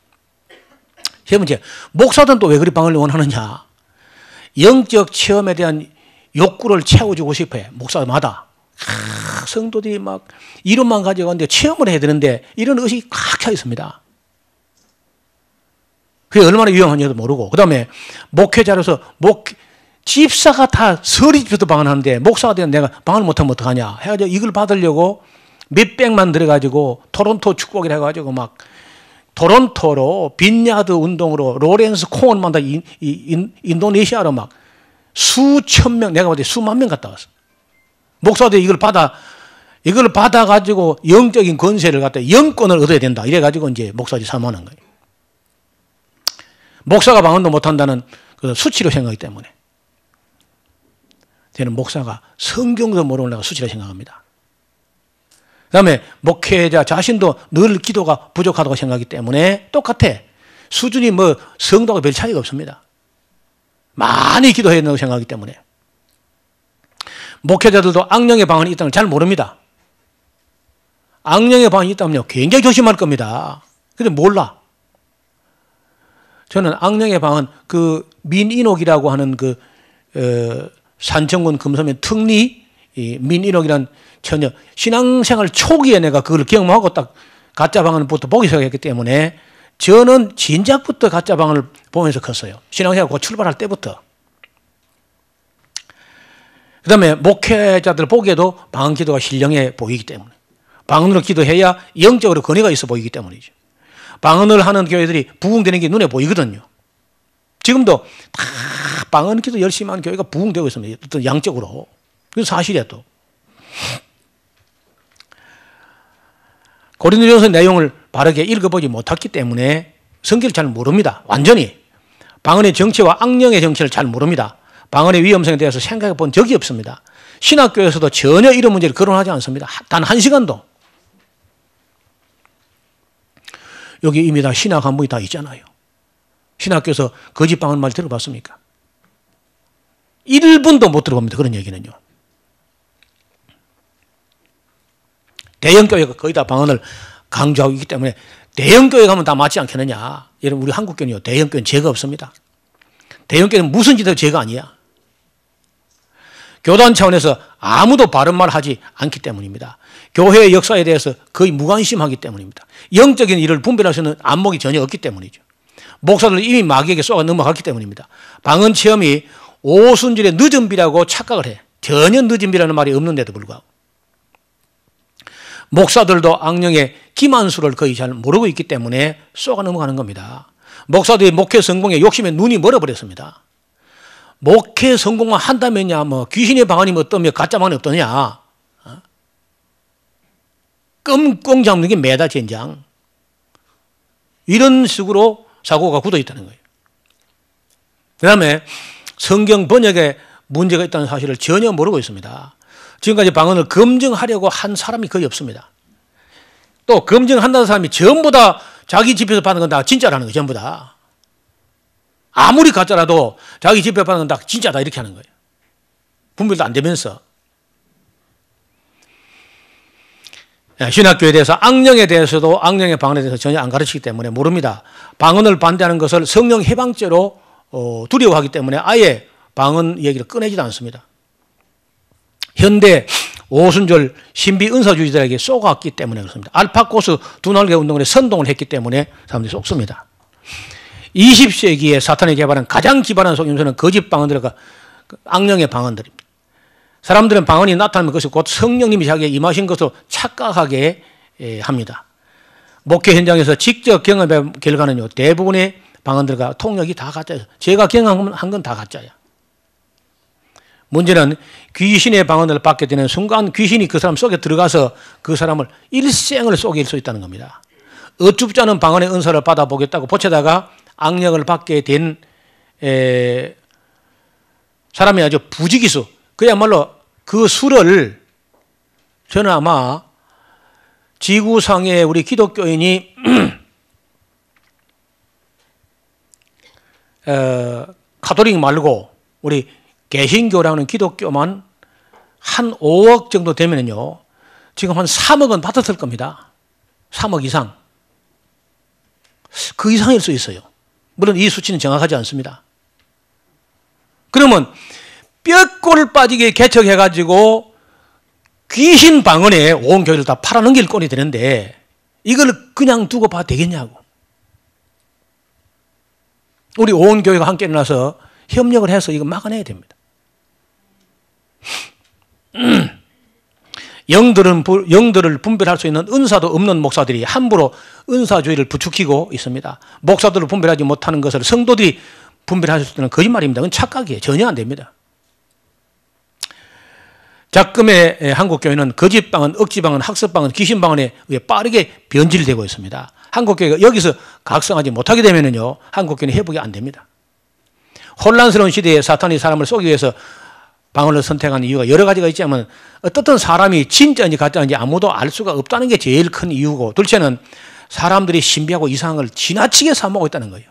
[SPEAKER 1] 세 번째, 목사들은 또 왜 그리 방언을 원하느냐. 영적 체험에 대한 욕구를 채워주고 싶어요. 목사마다. 성도들이 막 이론만 가지고 왔는데 체험을 해야 되는데 이런 의식이 꽉 차 있습니다. 그게 얼마나 유용한지도 모르고. 그 다음에 목회자로서 집사가 다 서리집에도 방언하는데 목사가 되면 내가 방언을 못하면 어떡하냐 해가지고 이걸 받으려고 몇백만 들어가지고 토론토 축복이라 해가지고 막 토론토로 빈야드 운동으로 로렌스 콩원만 다 인도네시아로 막 수천 명, 내가 볼 때 수만 명 갔다 왔어. 목사들이 이걸 받아가지고 영적인 권세를 갖다 영권을 얻어야 된다. 이래가지고 이제 목사들이 사모하는 거예요. 목사가 방언도 못한다는 그 수치로 생각하기 때문에. 저는 목사가 성경도 모르는 수치라 생각합니다. 그 다음에 목회자 자신도 늘 기도가 부족하다고 생각하기 때문에 똑같아. 수준이 뭐 성도가 별 차이가 없습니다. 많이 기도해야 된다고 생각하기 때문에. 목회자들도 악령의 방언이 있다는 걸 잘 모릅니다. 악령의 방언이 있다면요 굉장히 조심할 겁니다. 근데 몰라. 저는 악령의 방언 그 민인옥이라고 하는 그 산청군 금섬의 특리 민인옥이라는 처녀 신앙생활 초기에 내가 그걸 경험하고 딱 가짜 방언부터 보기 시작했기 때문에 저는 진작부터 가짜 방언을 보면서 컸어요. 신앙생활 곧 출발할 때부터. 그 다음에 목회자들 보기에도 방언 기도가 신령해 보이기 때문에 방언으로 기도해야 영적으로 권위가 있어 보이기 때문이죠. 방언을 하는 교회들이 부흥되는 게 눈에 보이거든요. 지금도 다 방언 기도 열심히 하는 교회가 부흥되고 있습니다. 어떤 양적으로. 그건 사실이야 또. 고린도전서 내용을 바르게 읽어보지 못했기 때문에 성경을 잘 모릅니다. 완전히. 방언의 정체와 악령의 정체를 잘 모릅니다. 방언의 위험성에 대해서 생각해 본 적이 없습니다. 신학교에서도 전혀 이런 문제를 거론하지 않습니다. 단 한 시간도. 여기 이미 다 신학 한분이 다 있잖아요. 신학교에서 거짓 방언 말 들어봤습니까? 1분도 못 들어봅니다. 그런 얘기는요. 대형교회가 거의 다 방언을 강조하고 있기 때문에 대형교회 가면 다 맞지 않겠느냐. 여러분 우리 한국교회는요. 대형교회는 죄가 없습니다. 대형교회는 무슨 짓도 죄가 아니야. 교단 차원에서 아무도 바른 말 하지 않기 때문입니다. 교회의 역사에 대해서 거의 무관심하기 때문입니다. 영적인 일을 분별할 수 있는 안목이 전혀 없기 때문이죠. 목사들은 이미 마귀에게 쏘아 넘어갔기 때문입니다. 방언 체험이 오순절의 늦은 비라고 착각을 해. 전혀 늦은 비라는 말이 없는데도 불구하고. 목사들도 악령의 기만수를 거의 잘 모르고 있기 때문에 쏘아 넘어가는 겁니다. 목사들이 목회 성공에 욕심에 눈이 멀어버렸습니다. 목회 성공만 한다면야 뭐 귀신의 방언이 어떠며 가짜 방언이 어떠냐. 껌꽁 잡는 게 매다 젠장. 이런 식으로 사고가 굳어 있다는 거예요. 그 다음에 성경 번역에 문제가 있다는 사실을 전혀 모르고 있습니다. 지금까지 방언을 검증하려고 한 사람이 거의 없습니다. 또 검증한다는 사람이 전부 다 자기 집에서 받는 건 다 진짜라는 거예요. 전부 다. 아무리 가짜라도 자기 집에서 받는 건 다 진짜다 이렇게 하는 거예요. 분별도 안 되면서. 신학교에 대해서 악령에 대해서도 악령의 방언에 대해서 전혀 안 가르치기 때문에 모릅니다. 방언을 반대하는 것을 성령 해방죄로 두려워하기 때문에 아예 방언 얘기를 꺼내지도 않습니다. 현대 오순절 신비 은사주의자에게 쏘갔기 때문에 그렇습니다. 알파고스 두날개 운동을 선동을 했기 때문에 사람들이 쏘습니다. 20세기에 사탄이 개발한 가장 기발한 속임수는 거짓 방언들과 악령의 방언들입니다. 사람들은 방언이 나타나면 그것이 곧 성령님이 자기에 임하신 것으로 착각하게 합니다. 목회 현장에서 직접 경험한 결과는요, 대부분의 방언들과 통역이 다 가짜예요. 제가 경험한 건 다 가짜예요. 문제는 귀신의 방언을 받게 되는 순간 귀신이 그 사람 속에 들어가서 그 사람을 일생을 속일 수 있다는 겁니다. 어줍지 않은 방언의 은사를 받아보겠다고 보채다가 악령을 받게 된 사람이 아주 부지기수, 그야말로 그 수를 저는 아마 지구상의 우리 기독교인이 가톨릭 말고 우리 개신교라는 기독교만 한 5억 정도 되면요, 지금 한 3억은 받았을 겁니다. 3억 이상. 그 이상일 수 있어요. 물론 이 수치는 정확하지 않습니다. 그러면 뼈골 빠지게 개척해가지고 귀신 방언에 온 교회를 다 팔아넘길 꼴이 되는데 이걸 그냥 두고 봐도 되겠냐고. 우리 온 교회가 함께 일어나서 협력을 해서 이거 막아내야 됩니다. 영들을 분별할 수 있는 은사도 없는 목사들이 함부로 은사주의를 부추기고 있습니다. 목사들을 분별하지 못하는 것을 성도들이 분별할 수 있는 거짓말입니다. 그건 착각이에요. 전혀 안 됩니다. 작금의 한국교회는 거짓방언, 억지방언, 학습방언, 귀신방언에 의해 빠르게 변질되고 있습니다. 한국교회가 여기서 각성하지 못하게 되면요, 한국교회는 회복이 안 됩니다. 혼란스러운 시대에 사탄이 사람을 쏘기 위해서 방언을 선택한 이유가 여러 가지가 있지만 어떻든 사람이 진짜인지 가짜인지 아무도 알 수가 없다는 게 제일 큰 이유고, 둘째는 사람들이 신비하고 이상한 걸 지나치게 사모하고 있다는 거예요.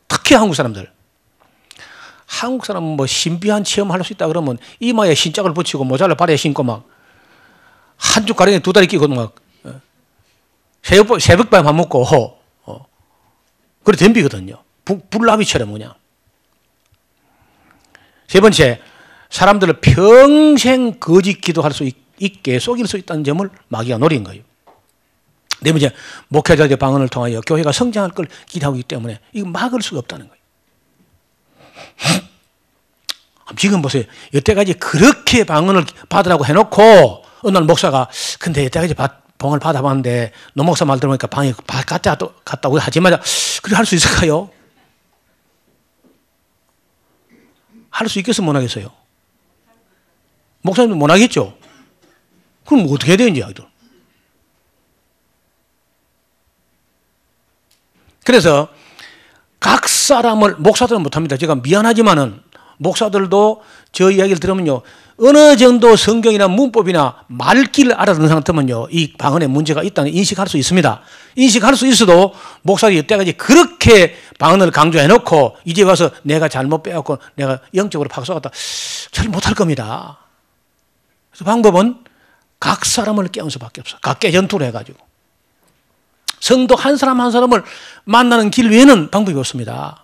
[SPEAKER 1] 특히 한국 사람들. 한국 사람은 뭐 신비한 체험할 수 있다 그러면 이마에 신짝을 붙이고 모자를 발에 신고 막 한 주 가량에 2다리 끼고 막 새벽밤 밥 먹고 그래 덤비거든요. 불나비처럼 그냥. 세 번째, 사람들을 평생 거짓 기도할 수 있게 속일 수 있다는 점을 마귀가 노린 거예요. 네 번째, 목회자들의 방언을 통하여 교회가 성장할 걸 기대하고 있기 때문에 이거 막을 수가 없다는 거예요. 지금 보세요. 여태까지 그렇게 방언을 받으라고 해놓고 어느 날 목사가 근데 여태까지 방언을 받아봤는데 노 목사 말 들어보니까 방이 같다고 하지마자 그렇게 할 수 있을까요? 할 수 있겠어 못 하겠어요? 목사님도 못 하겠죠? 그럼 어떻게 해야 되는지 아이들. 그래서 각 사람을, 목사들은 못합니다. 제가 미안하지만은 목사들도 저 이야기를 들으면요, 어느 정도 성경이나 문법이나 말귀를 알아듣는 상태면요, 이 방언에 문제가 있다는 인식할 수 있습니다. 인식할 수 있어도 목사들이 여태까지 그렇게 방언을 강조해놓고 이제 와서 내가 잘못 빼갖고 내가 영적으로 박수하겠다, 잘 못할 겁니다. 그래서 방법은 각 사람을 깨우는 수밖에 없어. 각계 전투를 해가지고. 성도 한 사람 한 사람을 만나는 길 외에는 방법이 없습니다.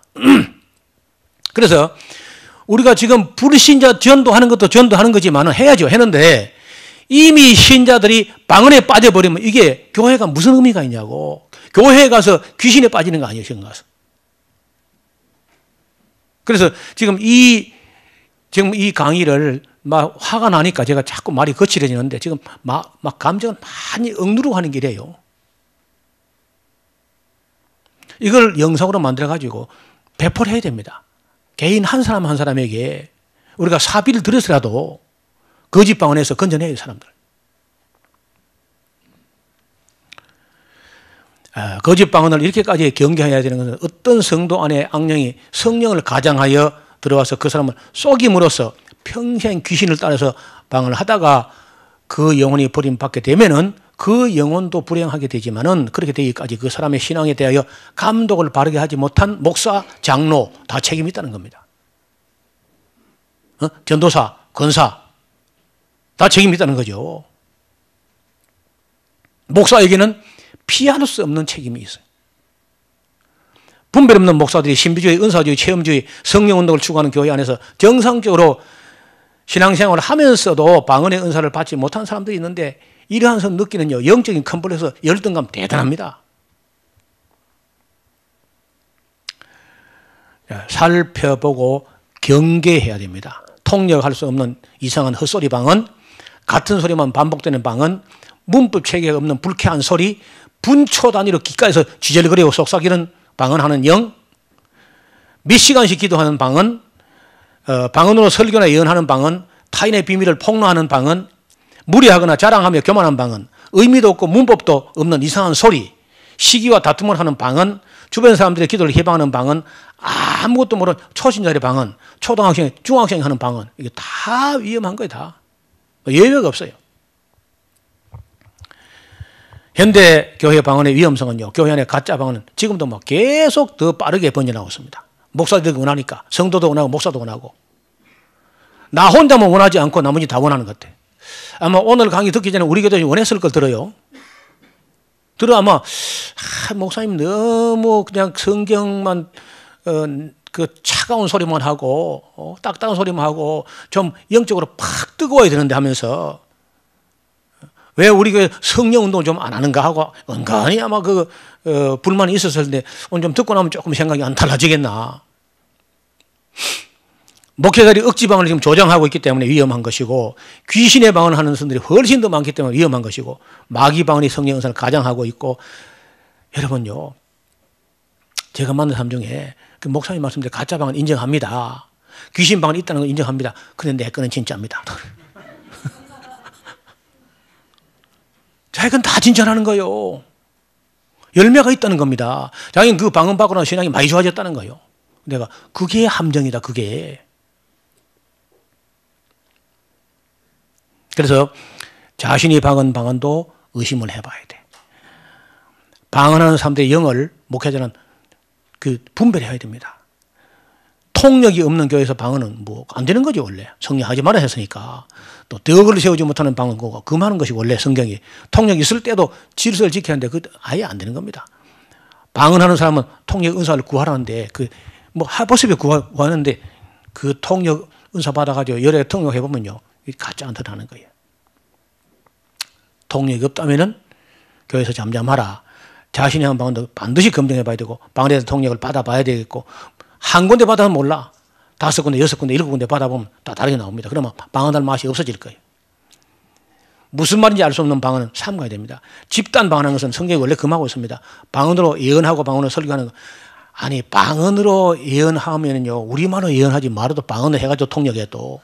[SPEAKER 1] 그래서 우리가 지금 불신자 전도하는 것도 전도하는 거지만 해야죠. 했는데 이미 신자들이 방언에 빠져버리면 이게 교회가 무슨 의미가 있냐고. 교회에 가서 귀신에 빠지는 거 아니에요. 지금 가서. 그래서 지금 이 강의를 막 화가 나니까 제가 자꾸 말이 거칠어지는데 지금 막 감정을 많이 억누르고 하는 길이에요. 이걸 영상으로 만들어가지고 배포를 해야 됩니다. 개인 한 사람 한 사람에게 우리가 사비를 들여서라도 거짓 방언에서 건져내야 해요, 사람들. 거짓 방언을 이렇게까지 경계해야 되는 것은 어떤 성도 안에 악령이 성령을 가장하여 들어와서 그 사람을 속임으로써 평생 귀신을 따라서 방언을 하다가 그 영혼이 버림받게 되면은 그 영혼도 불행하게 되지만은 그렇게 되기까지 그 사람의 신앙에 대하여 감독을 바르게 하지 못한 목사, 장로 다 책임이 있다는 겁니다. 전도사, 권사 다 책임이 있다는 거죠. 목사에게는 피할 수 없는 책임이 있어요. 분별 없는 목사들이 신비주의, 은사주의, 체험주의, 성령운동을 추구하는 교회 안에서 정상적으로 신앙생활을 하면서도 방언의 은사를 받지 못한 사람들이 있는데 이러한 선 느끼는요, 영적인 컴플렉스, 열등감 대단합니다. 살펴보고 경계해야 됩니다. 통역할 수 없는 이상한 헛소리 방언, 같은 소리만 반복되는 방언, 문법 체계가 없는 불쾌한 소리, 분초 단위로 귓가에서 쥐절거리고 속삭이는 방언하는 영, 몇 시간씩 기도하는 방언, 방언으로 설교나 예언하는 방언, 타인의 비밀을 폭로하는 방언, 무리하거나 자랑하며 교만한 방언, 의미도 없고 문법도 없는 이상한 소리, 시기와 다툼을 하는 방언, 주변 사람들의 기도를 해방하는 방언, 아무것도 모르는 초신자의 방언, 초등학생, 중학생이 하는 방언, 이게 다 위험한 거예요. 다 예외가 없어요. 현대 교회 방언의 위험성은요, 교회 안에 가짜 방언은 지금도 막 계속 더 빠르게 번져나오고 있습니다. 목사들이 원하니까 성도도 원하고 목사도 원하고, 나 혼자만 원하지 않고 나머지 다 원하는 것 같아. 아마 오늘 강의 듣기 전에 우리 교도에 원했을 걸 들어요. 아마 목사님 너무 그냥 성경만 그 차가운 소리만 하고 딱딱한 소리만 하고 좀 영적으로 팍 뜨거워야 되는데 하면서 왜 우리 교회 성령 운동 좀 안 하는가 하고 은근히 아마 불만이 있었을 텐데 오늘 좀 듣고 나면 조금 생각이 안 달라지겠나. 목회자들이 억지방언을 지금 조장하고 있기 때문에 위험한 것이고, 귀신의 방언을 하는 사람들이 훨씬 더 많기 때문에 위험한 것이고, 마귀 방언이 성령 은사를 가장하고 있고. 여러분요, 제가 만난 사람 중에 그 목사님 말씀대로 가짜 방언 인정합니다. 귀신 방언이 있다는 걸 인정합니다. 그런데 내 거는 진짜입니다. 자기는 다 진짜라는 거예요. 열매가 있다는 겁니다. 자기는 그 방언 받고 나서 신앙이 많이 좋아졌다는 거예요. 내가 그게 함정이다. 그게. 그래서 자신이 박은 방언도 의심을 해봐야 돼. 방언하는 사람들의 영을 목회자는 분별해야 됩니다. 통력이 없는 교회에서 방언은 뭐 안 되는 거죠. 원래 성령 하지 말아 했으니까. 또 덕을 세우지 못하는 방언 그거 금하는 것이 원래 성경이. 통력이 있을 때도 질서를 지켜야 하는데 그 아예 안 되는 겁니다. 방언하는 사람은 통력 은사를 구하라는데 하버스에 구하는데 그 통력 은사 받아가지고 여러 통역해 보면요, 가짜 안 드러나는 거예요. 통력이 없다면은 교회에서 잠잠하라. 자신이 한 방언도 반드시 검증해 봐야 되고, 방언에 대해서 통력을 받아봐야 되겠고, 한 군데 받아면 몰라. 5군데, 6군데, 7군데 받아보면 다 다르게 나옵니다. 그러면 방언할 맛이 없어질 거예요. 무슨 말인지 알 수 없는 방언은 삼가야 됩니다. 집단 방언하는 것은 성경이 원래 금하고 있습니다. 방언으로 예언하고 방언으로 설교하는 것. 아니, 방언으로 예언하면요, 우리말로 예언하지 말아도 방언을 해가지고 통역해 또.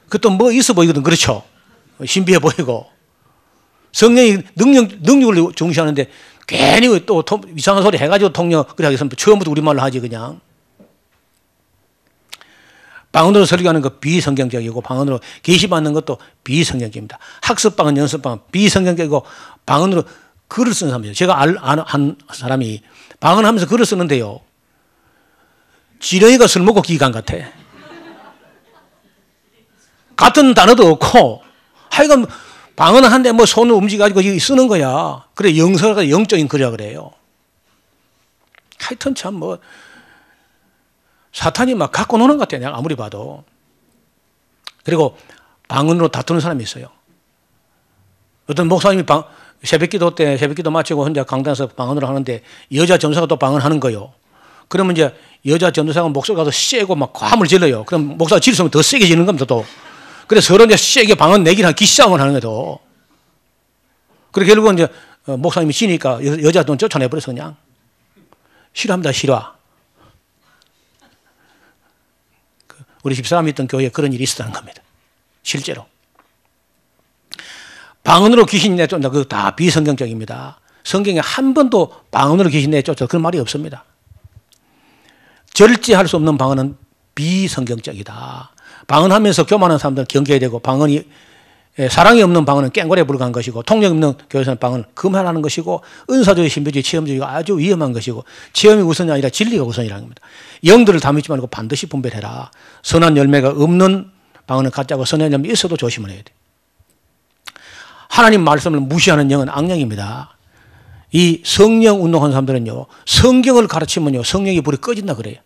[SPEAKER 1] 그것도 뭐 있어 보이거든. 그렇죠? 신비해 보이고. 성령이 능력을 중시하는데 괜히 또 이상한 소리 해가지고 통역, 그래 하겠습니다. 처음부터 우리말로 하지, 그냥. 방언으로 설교하는 거 비성경적이고, 방언으로 계시받는 것도 비성경적입니다. 학습방언, 연습방언 비성경적이고, 방언으로 글을 쓰는 사람이에요. 제가 한 사람이 방언하면서 글을 쓰는데요, 지렁이가 술 먹고 기간 같아. 같은 단어도 없고, 하여간 방언을 하는데 뭐 손을 움직여가지고 쓰는 거야. 그래, 영서가 영적인 글이라 그래요. 하여튼 참 뭐, 사탄이 막 갖고 노는 것 같아요. 내가 아무리 봐도. 그리고 방언으로 다투는 사람이 있어요. 어떤 목사님이 새벽기도 때 새벽기도 마치고 혼자 강단에서 방언으로 하는데 여자 전도사가 또 방언하는 거예요. 그러면 이제 여자 전도사가 목소리가 더 세고 막 과음을 질러요. 그럼 목사가 질수면 더 세게 지는 겁니다. 또. 그래서 서로 이제 세게 방언 내기랑 기싸움을 하는 거예요. 그래서 결국은 이제 목사님이 지니까 여자 돈 쫓아내버려서 그냥 싫어합니다. 싫어. 우리 집사람이 있던 교회에 그런 일이 있었다는 겁니다. 실제로. 방언으로 귀신 내쫓는다. 그거 다 비성경적입니다. 성경에 한 번도 방언으로 귀신 내쫓아 그런 말이 없습니다. 절제할 수 없는 방언은 비성경적이다. 방언하면서 교만한 사람들은 경계해야 되고, 방언이 사랑이 없는 방언은 깽고리에 불과한 것이고, 통력 없는 교회에서는 방언은 금하라는 것이고, 은사주의, 신비주의, 체험주의가 아주 위험한 것이고, 체험이 우선이 아니라 진리가 우선이라는 겁니다. 영들을 다 믿지 말고 반드시 분별해라. 선한 열매가 없는 방언은 가짜고, 선한 열매 있어도 조심을 해야 돼. 하나님 말씀을 무시하는 영은 악령입니다. 이 성령 운동하는 사람들은요, 성경을 가르치면요, 성령의 불이 꺼진다 그래요.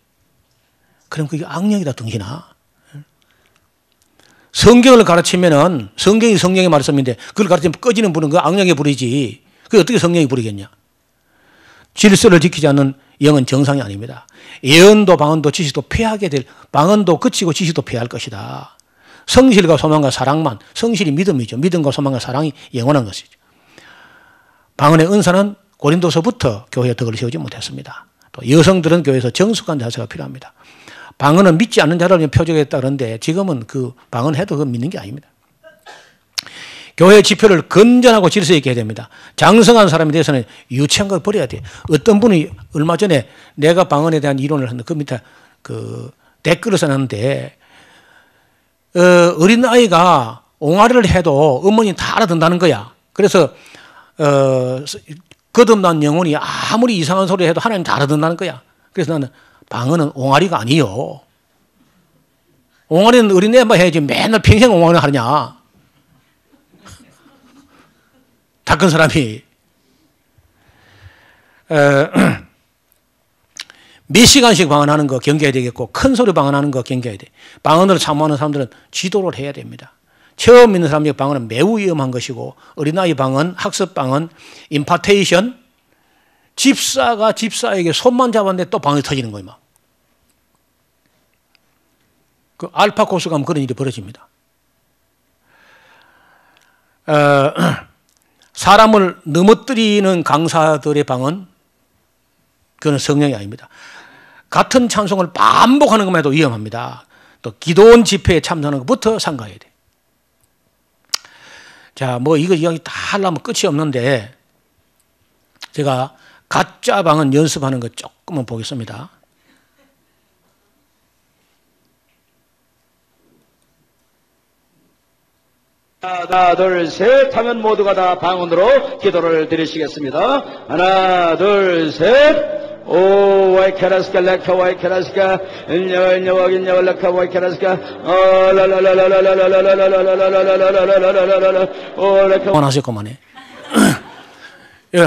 [SPEAKER 1] 그럼 그게 악령이다, 등신아. 성경을 가르치면은 성경이 성령의 말씀인데 그걸 가르치면 꺼지는 불은 그 악령의 불이지. 그게 어떻게 성령의 불이겠냐. 질서를 지키지 않는 영은 정상이 아닙니다. 예언도 방언도 지식도 폐하게 될, 방언도 그치고 지식도 폐할 것이다. 성실과 소망과 사랑만, 성실이 믿음이죠. 믿음과 소망과 사랑이 영원한 것이죠. 방언의 은사는 고린도서부터 교회에 덕을 세우지 못했습니다. 또 여성들은 교회에서 정숙한 자세가 필요합니다. 방언은 믿지 않는 자를 표적했다 그러는데 지금은 그 방언해도 그건 믿는 게 아닙니다. 교회 지표를 건전하고 질서 있게 해야 됩니다. 장성한 사람에 대해서는 유치한 걸 버려야 돼요. 어떤 분이 얼마 전에 내가 방언에 대한 이론을 했는데 그 밑에 그 댓글을 써놨는데 어린 아이가 옹알이를 해도 어머니 다 알아듣는다는 거야. 그래서 거듭난 영혼이 아무리 이상한 소리 해도 하나님 다 알아듣는다는 거야. 그래서 나는 방언은 옹알이가 아니요. 옹알이는 어린애만 해야지 맨날 평생 옹알이를 하느냐. 다 큰 사람이. 몇 시간씩 방언하는 거 경계해야 되겠고 큰 소리 방언하는 거 경계해야 돼. 방언으로 참모하는 사람들은 지도를 해야 됩니다. 처음 있는 사람의 방언은 매우 위험한 것이고 어린아이 방언, 학습 방언, 임파테이션, 집사가 집사에게 손만 잡았는데 또 방언이 터지는 거예요. 막. 그 알파 코스 가면 그런 일이 벌어집니다. 사람을 넘어뜨리는 강사들의 방언, 그건 성령이 아닙니다. 같은 찬송을 반복하는 것만 해도 위험합니다. 또 기도원 집회에 참석하는 것부터 삼가해야 돼. 자, 뭐 이거 이야기 다 하려면 끝이 없는데 제가 가짜 방언 연습하는 거 조금만 보겠습니다.
[SPEAKER 2] 하나, 둘, 셋 하면 모두가 다 방언으로 기도를 드리시겠습니다. 하나, 둘, 셋. 오, 와이카라스카, 라카, 와이카라스카, 인여와긴여와라카, 와이카라스카,
[SPEAKER 1] 그만하실 것만해.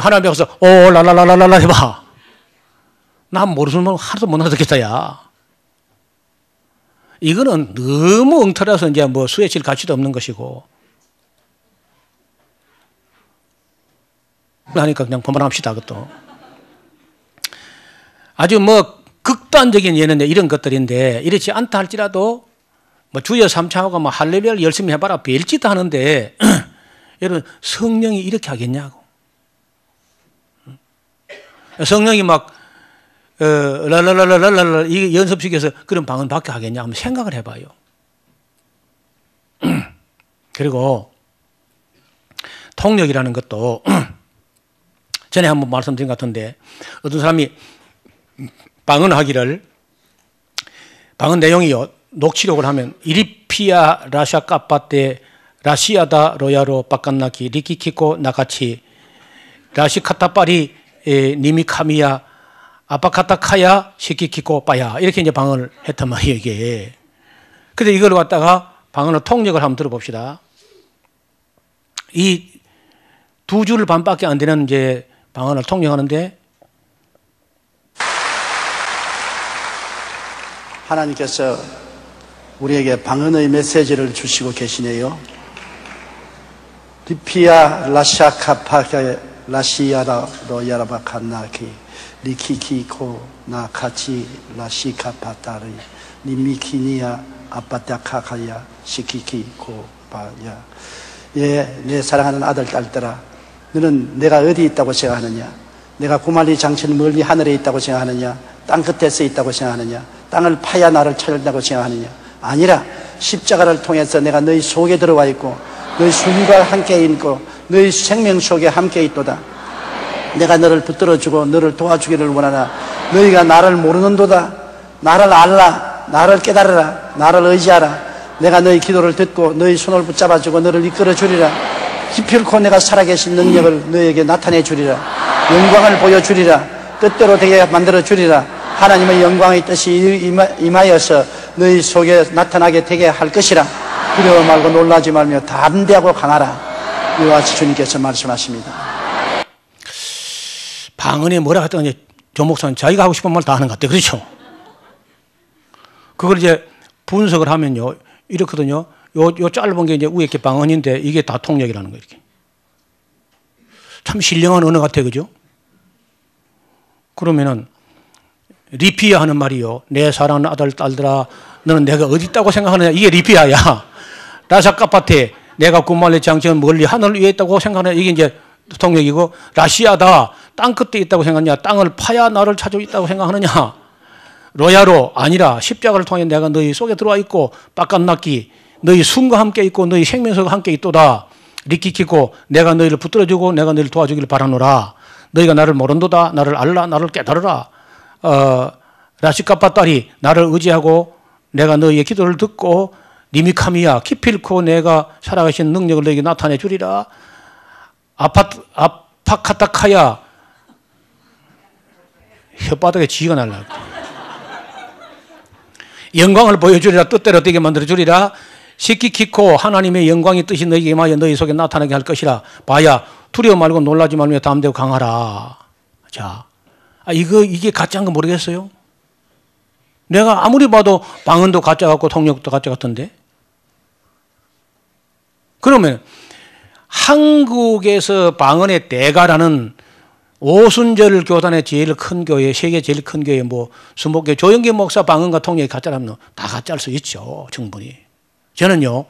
[SPEAKER 1] 하나님 앞에서 오, 라라라라라 해봐. 난 모르는 하나도 못 알아듣겠다, 야. 이거는 너무 엉터리라서 이제 뭐 수에 칠 가치도 없는 것이고. 하니까 그냥 그만합시다, 그것도. 아주 뭐 극단적인 예는 이런 것들인데 이렇지 않다 할지라도 뭐 주여 삼창하고 뭐 할렐루야를 열심히 해봐라 별짓도 하는데 여러분 성령이 이렇게 하겠냐고. 성령이 막 랄랄랄랄랄랄 이 연습시켜서 그런 방언 밖에 하겠냐 하면 생각을 해봐요. 그리고 통역이라는 것도 전에 한번 말씀드린 것 같은데 어떤 사람이 방언하기를 방언 내용이요 녹취록을 하면 이리피아 라샤 까빠테 라시아다 로야로 바깥나키 리키키코 나카치 라시카타파리 니미카미야 아파카타카야 시키키코 빠야 이렇게 이제 방언을 했단 말이에요 이게. 근데 이걸 갖다가 방언을 통역을 한번 들어봅시다. 이 두 줄 반밖에 안 되는 이제 방언을 통역하는데
[SPEAKER 3] 하나님께서 우리에게 방언의 메시지를 주시고 계시네요. 리피아 라샤카파게 라시아라로 야라바칸나키 리키키코 나카치 라시카파타리 니미키니아 아빠타카카야 시키키코 바야. 예, 내 사랑하는 아들 딸들아, 너는 내가 어디 있다고 생각하느냐? 내가 구말리 장천 멀리 하늘에 있다고 생각하느냐? 땅 끝에 서 있다고 생각하느냐? 땅을 파야 나를 찾는다고 생각하느냐? 아니라 십자가를 통해서 내가 너희 속에 들어와 있고 너희 숨과 함께 있고 너희 생명 속에 함께 있도다. 내가 너를 붙들어주고 너를 도와주기를 원하나 너희가 나를 모르는도다. 나를 알라. 나를 깨달으라. 나를 의지하라. 내가 너희 기도를 듣고 너희 손을 붙잡아주고 너를 이끌어주리라. 기필코 내가 살아계신 능력을 너희에게 나타내 주리라. 영광을 보여주리라. 뜻대로 되게 만들어 주리라. 하나님의 영광의 뜻이 임하여서 너희 속에 나타나게 되게 할 것이라. 두려워 말고 놀라지 말며 담대하고 강하라. 이와 같이 주님께서 말씀하십니다.
[SPEAKER 1] 방언이 뭐라 했더니 조 목사는 자기가 하고 싶은 말 다 하는 것 같아요. 그렇죠? 그걸 이제 분석을 하면요. 이렇거든요. 요 짧은 게 이제 위에 게 방언인데 이게 다 통역이라는 거예요. 이렇게. 참 신령한 언어 같아요. 그죠? 그러면은 리피아 하는 말이요. 내 사랑하는 아들, 딸들아, 너는 내가 어디 있다고 생각하느냐. 이게 리피아야. 라사카파테, 내가 군말의 장치는 멀리 하늘 위에 있다고 생각하느냐. 이게 이제 통역이고, 라시아다, 땅 끝에 있다고 생각하느냐. 땅을 파야 나를 찾아 있다고 생각하느냐. 로야로, 아니라 십자가를 통해 내가 너희 속에 들어와 있고, 빡간낫기, 너희 숨과 함께 있고, 너희 생명과 함께 있도다. 리키키고, 내가 너희를 붙들어주고, 내가 너희를 도와주기를 바라노라. 너희가 나를 모른도다. 나를 알라. 나를 깨달으라. 라시카파 딸이 나를 의지하고 내가 너희의 기도를 듣고 니미카미야 키필코 내가 살아가신 능력을 너에게 나타내 주리라. 아파카타카야 혓바닥에 지가 날라. 영광을 보여주리라. 뜻대로 되게 만들어 주리라. 시키키코 하나님의 영광의 뜻이 너희에게 임하여 너희 속에 나타나게 할 것이라. 봐야 두려워 말고 놀라지 말며 담대고 강하라. 자, 이게 가짜인 거 모르겠어요? 내가 아무리 봐도 방언도 가짜 같고 통역도 가짜 같은데? 그러면 한국에서 방언의 대가라는 오순절 교단의 제일 큰 교회, 세계 제일 큰 교회, 뭐 수목교 조영기 목사 방언과 통역이 가짜라면 다 가짜일 수 있죠. 충분히. 저는요,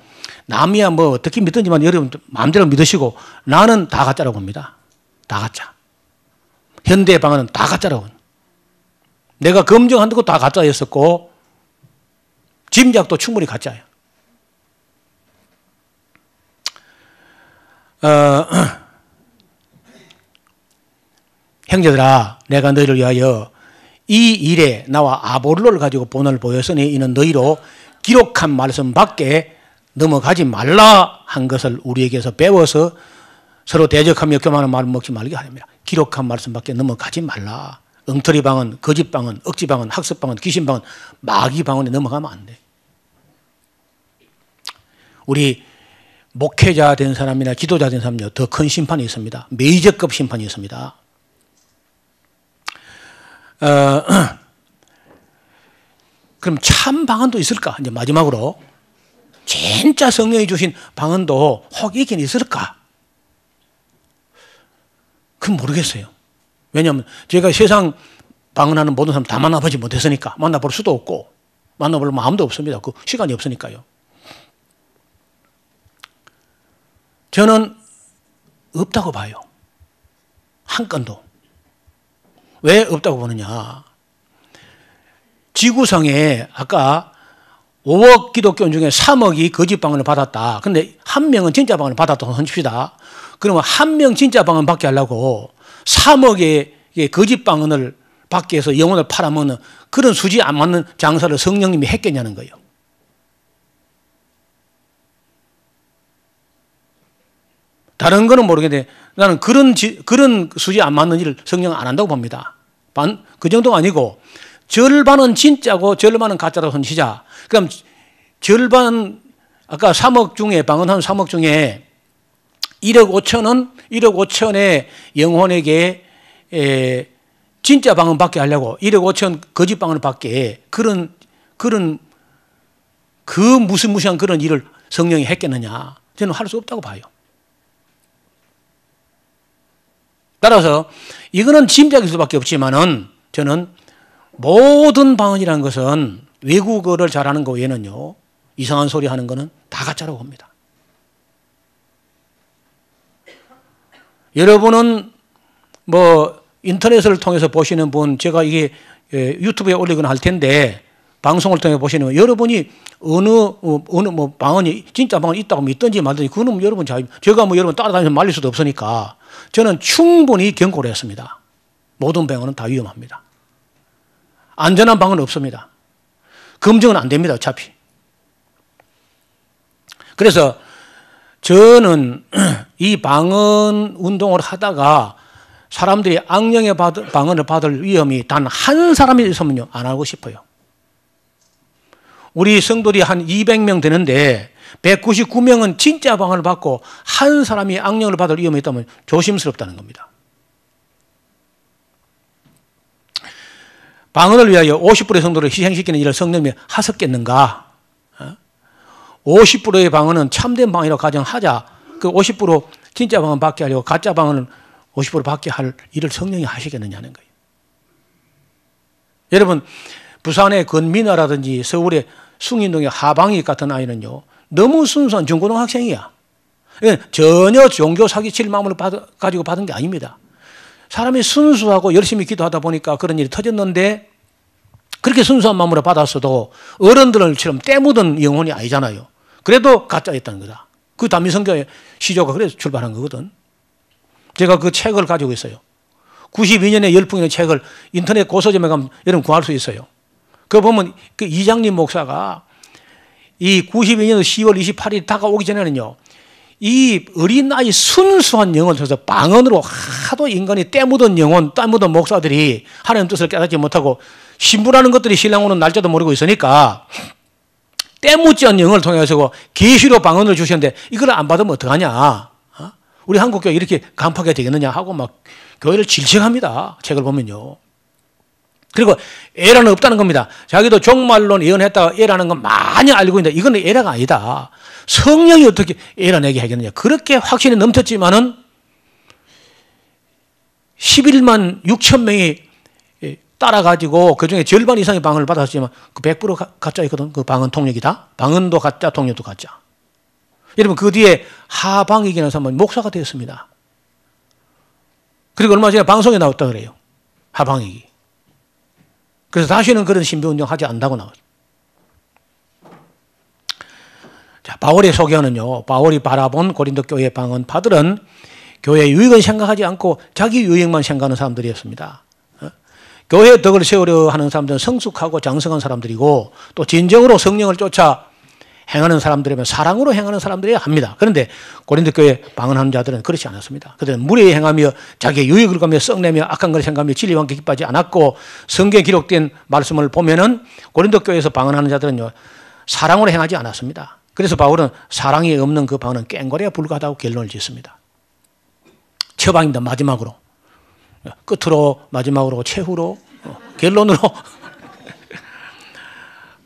[SPEAKER 1] 남이야 뭐 어떻게 믿든지만 여러분 마음대로 믿으시고 나는 다 가짜라고 봅니다. 다 가짜. 현대 방언은 다 가짜라고. 내가 검증한 것도 다 가짜였었고 짐작도 충분히 가짜예요. 형제들아, 내가 너희를 위하여 이 일에 나와 아볼로를 가지고 본을 보였으니 이는 너희로 기록한 말씀 밖에 넘어가지 말라 한 것을 우리에게서 배워서 서로 대적하며 교만한 말을 먹지 말게 하렵니다. 기록한 말씀 밖에 넘어가지 말라. 엉터리 방언, 거짓 방언, 억지 방언, 학습 방언, 귀신 방언, 마귀 방언에 넘어가면 안 돼. 우리 목회자 된 사람이나 지도자 된 사람은요, 더 큰 심판이 있습니다. 메이저급 심판이 있습니다. 그럼 참 방언도 있을까? 이제 마지막으로 진짜 성령이 주신 방언도 혹 있긴 있을까? 그건 모르겠어요. 왜냐하면 제가 세상 방언하는 모든 사람 다 만나보지 못했으니까 만나볼 수도 없고 만나볼 마음도 없습니다. 그 시간이 없으니까요. 저는 없다고 봐요. 한 건도. 왜 없다고 보느냐. 지구상에 아까 5억 기독교인 중에 3억이 거짓 방언을 받았다. 근데 한 명은 진짜 방언을 받았다고 던집시다. 그러면 한 명 진짜 방언 받게 하려고 3억의 거짓 방언을 받게 해서 영혼을 팔아먹는 그런 수지 안 맞는 장사를 성령님이 했겠냐는 거예요. 다른 거는 모르겠는데 나는 그런 수지 안 맞는 일을 성령은 안 한다고 봅니다. 그 정도가 아니고 절반은 진짜고 절반은 가짜라고 손치자. 그럼 절반 아까 3억 중에 방언한 3억 중에 1억 5천은 1억 5천의 영혼에게 진짜 방언 받게 하려고 1억 5천 거짓 방언을 받게 그런 그 무시무시한 그런 일을 성령이 했겠느냐? 저는 할 수 없다고 봐요. 따라서 이거는 짐작일 수밖에 없지만은 저는 모든 방언이라는 것은 외국어를 잘하는 거 외에는요 이상한 소리 하는 거는 다 가짜라고 봅니다. 여러분은 뭐 인터넷을 통해서 보시는 분 제가 이게 유튜브에 올리거나 할 텐데 방송을 통해 보시는 분 여러분이 어느 뭐 방언이 진짜 방언이 있다고 믿든지 말든지 그거는 뭐 여러분 자유. 제가 뭐 여러분 따라다니면서 말릴 수도 없으니까 저는 충분히 경고를 했습니다. 모든 방언은 다 위험합니다. 안전한 방언은 없습니다. 검증은 안 됩니다. 어차피. 그래서 저는 이 방언 운동을 하다가 사람들이 악령의 방언을 받을 위험이 단 한 사람이 있으면요 안 하고 싶어요. 우리 성도들이 한 200명 되는데 199명은 진짜 방언을 받고 한 사람이 악령을 받을 위험이 있다면 조심스럽다는 겁니다. 방언을 위하여 50%의 성도를 희생시키는 일을 성령님이 하셨겠는가? 50%의 방언은 참된 방언이라고 가정하자. 그 50% 진짜 방언 받게 하려고 가짜 방언을 50% 받게 할 일을 성령이 하시겠느냐는 거예요. 여러분, 부산의 건민아라든지 서울의 숭인동의 하방익 같은 아이는요, 너무 순수한 중고등학생이야. 전혀 종교 사기칠 마음을 가지고 받은 게 아닙니다. 사람이 순수하고 열심히 기도하다 보니까 그런 일이 터졌는데, 그렇게 순수한 마음으로 받았어도 어른들처럼 때묻은 영혼이 아니잖아요. 그래도 가짜였다는 거다. 그 단미성교의 시조가 그래서 출발한 거거든. 제가 그 책을 가지고 있어요. 92년에 열풍이라는 책을 인터넷 고서점에 가면 여러분 구할 수 있어요. 그거 보면 그 이장님 목사가 이 92년 10월 28일 다가오기 전에는요, 이 어린아이 순수한 영혼을 통해서 방언으로 하도 인간이 때묻은 영혼, 때묻은 목사들이 하나님 뜻을 깨닫지 못하고 신부라는 것들이 신랑 오는 날짜도 모르고 있으니까 때묻지 않은 영혼을 통해서 계시로 방언을 주셨는데 이걸 안 받으면 어떡하냐. 우리 한국교회 이렇게 간파하게 되겠느냐 하고 막 교회를 질책합니다. 책을 보면요. 그리고 에라는 없다는 겁니다. 자기도 종말론 예언했다가 에라는 건 많이 알고 있는데 이건 에라가 아니다. 성령이 어떻게 에라내게 하겠느냐. 그렇게 확신이 넘쳤지만은 11만 6천 명이 따라가지고 그 중에 절반 이상의 방언을 받았지만 그 100% 가짜이거든. 그 방언 통역이다. 방언도 가짜, 통역도 가짜. 여러분, 그 뒤에 하방익이라는 사람은 목사가 되었습니다. 그리고 얼마 전에 방송에 나왔다 그래요. 하방익이. 그래서 다시는 그런 신비운동 하지 않는다고 나왔어요. 자, 바울의 소개는요, 바울이 바라본 고린도 교회 방언파들은 교회의 유익은 생각하지 않고 자기 유익만 생각하는 사람들이었습니다. 교회의 덕을 세우려 하는 사람들은 성숙하고 장성한 사람들이고 또 진정으로 성령을 쫓아 행하는 사람들이면 사랑으로 행하는 사람들이어야 합니다. 그런데 고린도 교회 방언하는 자들은 그렇지 않았습니다. 그들은 무례히 행하며 자기의 유익을 가며 썩내며 악한 것을 생각하며 진리와 함께 기뻐하지 않았고, 성경에 기록된 말씀을 보면은 고린도 교회에서 방언하는 자들은요, 사랑으로 행하지 않았습니다. 그래서 바울은 사랑이 없는 그 방언은 깽고리에 불과하다고 결론을 짓습니다. 처방입니다. 마지막으로. 끝으로, 마지막으로, 최후로, 결론으로.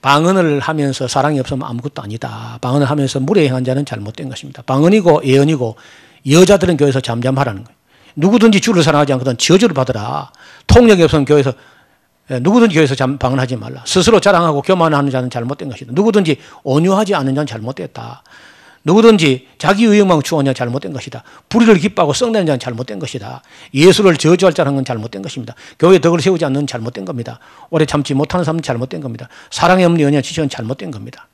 [SPEAKER 1] 방언을 하면서 사랑이 없으면 아무것도 아니다. 방언을 하면서 무례히 행한 자는 잘못된 것입니다. 방언이고 예언이고 여자들은 교회에서 잠잠하라는 거예요. 누구든지 주를 사랑하지 않거든 저주를 받으라. 통력이 없으면 교회에서 누구든지 교회에서 방언하지 말라. 스스로 자랑하고 교만하는 자는 잘못된 것이다. 누구든지 온유하지 않은 자는 잘못됐다. 누구든지 자기 유익만 추구하는 자는 잘못된 것이다. 불의를 기뻐하고 썩내는 자는 잘못된 것이다. 예수를 저주할 자라는 건 잘못된 것입니다. 교회의 덕을 세우지 않는 잘못된 겁니다. 오래 참지 못하는 사람은 잘못된 겁니다. 사랑의 없는 연연 지식은 잘못된 겁니다.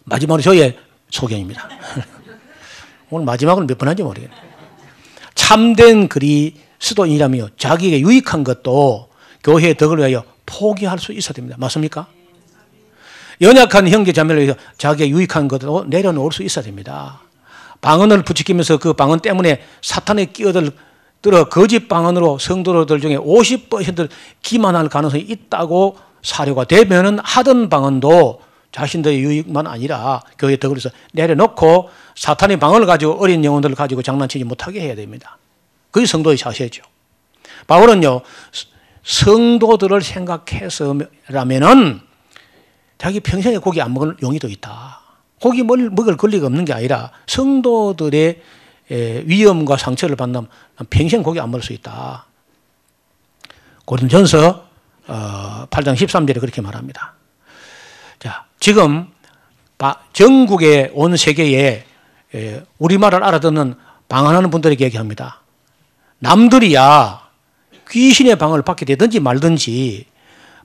[SPEAKER 1] 마지막으로 저의 소견입니다. 오늘 마지막으로 몇 번 하는지 모르겠네요. 참된 그리스도인이라며 자기에게 유익한 것도 교회의 덕을 위하여 포기할 수 있어야 됩니다. 맞습니까? 연약한 형제 자매를 위해서 자기의 유익한 것도 내려놓을 수 있어야 됩니다. 방언을 부추기면서 그 방언 때문에 사탄에 끼어들어 거짓 방언으로 성도들 중에 50% 기만할 가능성이 있다고 사료가 되면은 하던 방언도 자신들의 유익만 아니라 교회의 덕을 위해서 내려놓고 사탄의 방언을 가지고 어린 영혼들을 가지고 장난치지 못하게 해야 됩니다. 그게 성도의 자세죠. 바울은요, 성도들을 생각해서라면은 자기 평생에 고기 안 먹을 용의도 있다. 고기 먹을 권리가 없는 게 아니라 성도들의 위험과 상처를 받는 평생 고기 안 먹을 수 있다. 고린도전서 8장 13절에 그렇게 말합니다. 자, 지금 전국의 온 세계에 우리말을 알아듣는 방언하는 분들에게 얘기합니다. 남들이야 귀신의 방언을 받게 되든지 말든지,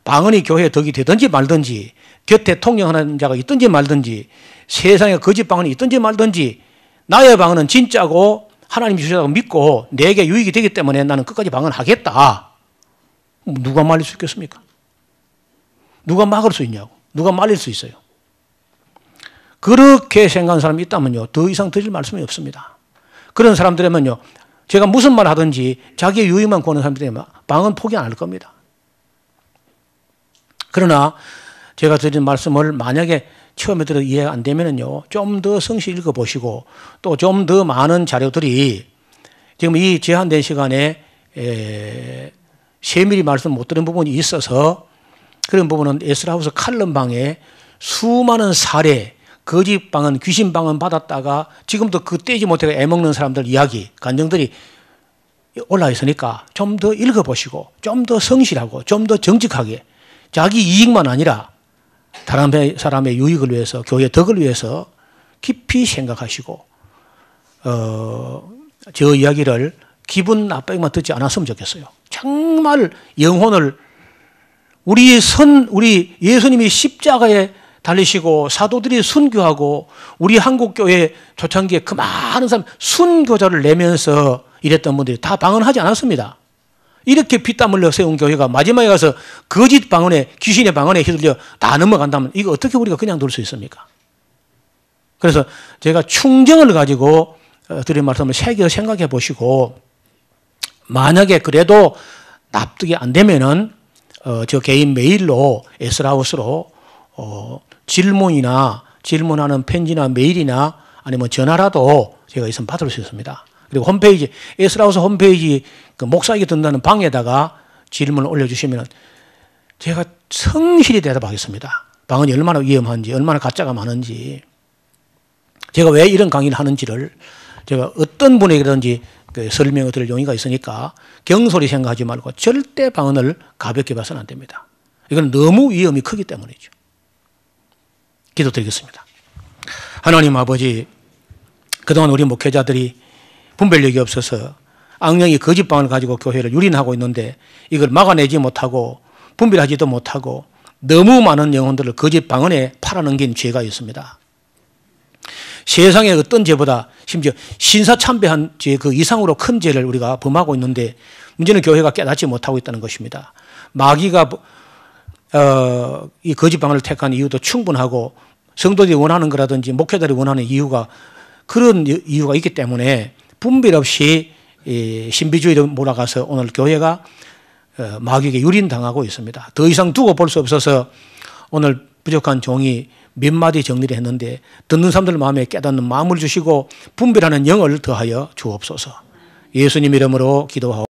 [SPEAKER 1] 방언이 교회의 덕이 되든지 말든지, 곁에 통역하는 자가 있든지 말든지, 세상에 거짓 방언이 있든지 말든지, 나의 방언은 진짜고 하나님 주셨다고 믿고 내게 유익이 되기 때문에 나는 끝까지 방언하겠다. 누가 말릴 수 있겠습니까? 누가 막을 수 있냐고. 누가 말릴 수 있어요. 그렇게 생각하는 사람이 있다면요, 더 이상 드릴 말씀이 없습니다. 그런 사람들이면요, 제가 무슨 말 하든지 자기의 유익만 구하는 사람들이면 방언 포기 안 할 겁니다. 그러나 제가 드린 말씀을 만약에 처음에 들어 이해가 안 되면은요, 좀 더 성실히 읽어보시고, 또 좀 더 많은 자료들이 지금 이 제한된 시간에 세밀히 말씀 못 드린 부분이 있어서 그런 부분은 에스라하우스 칼럼방에 수많은 사례, 거짓 방언, 귀신 방언 받았다가 지금도 그 떼지 못하고 애먹는 사람들 이야기, 간증들이 올라 있으니까 좀 더 읽어보시고 좀 더 성실하고 좀 더 정직하게 자기 이익만 아니라 다른 사람의 유익을 위해서 교회의 덕을 위해서 깊이 생각하시고 저 이야기를 기분 나쁘게만 듣지 않았으면 좋겠어요. 정말 영혼을 우리 예수님이 십자가에 달리시고 사도들이 순교하고 우리 한국교회 초창기에 그 많은 사람 순교자를 내면서 이랬던 분들이 다 방언하지 않았습니다. 이렇게 피땀 흘려 세운 교회가 마지막에 가서 거짓 방언에 귀신의 방언에 휘둘려 다 넘어간다면 이거 어떻게 우리가 그냥 둘 수 있습니까? 그래서 제가 충정을 가지고 드린 말씀을 새겨 생각해 보시고 만약에 그래도 납득이 안 되면은 저 개인 메일로 에스라하우스로 질문하는 편지나 메일이나 아니면 전화라도 제가 있으면 받을 수 있습니다. 그리고 홈페이지, 에스라하우스 홈페이지 그 목사에게 든다는 방에다가 질문을 올려주시면 제가 성실히 대답하겠습니다. 방언이 얼마나 위험한지, 얼마나 가짜가 많은지, 제가 왜 이런 강의를 하는지를 제가 어떤 분에게든지 설명을 드릴 용의가 있으니까 경솔히 생각하지 말고 절대 방언을 가볍게 봐서는 안 됩니다. 이건 너무 위험이 크기 때문이죠. 기도드리겠습니다. 하나님 아버지, 그동안 우리 목회자들이 분별력이 없어서 악령이 거짓 방언을 가지고 교회를 유린하고 있는데 이걸 막아내지 못하고 분별하지도 못하고 너무 많은 영혼들을 거짓 방언에 팔아넘긴 죄가 있습니다. 세상의 어떤 죄보다 심지어 신사참배한 죄 그 이상으로 큰 죄를 우리가 범하고 있는데 문제는 교회가 깨닫지 못하고 있다는 것입니다. 마귀가 이 거짓 방언을 택한 이유도 충분하고 성도들이 원하는 거라든지 목회자들이 원하는 이유가 그런 이유가 있기 때문에 분별 없이 신비주의로 몰아가서 오늘 교회가 마귀에게 유린당하고 있습니다. 더 이상 두고 볼 수 없어서 오늘 부족한 종이 몇 마디 정리를 했는데 듣는 사람들 마음에 깨닫는 마음을 주시고 분별하는 영을 더하여 주옵소서. 예수님 이름으로 기도하옵소서.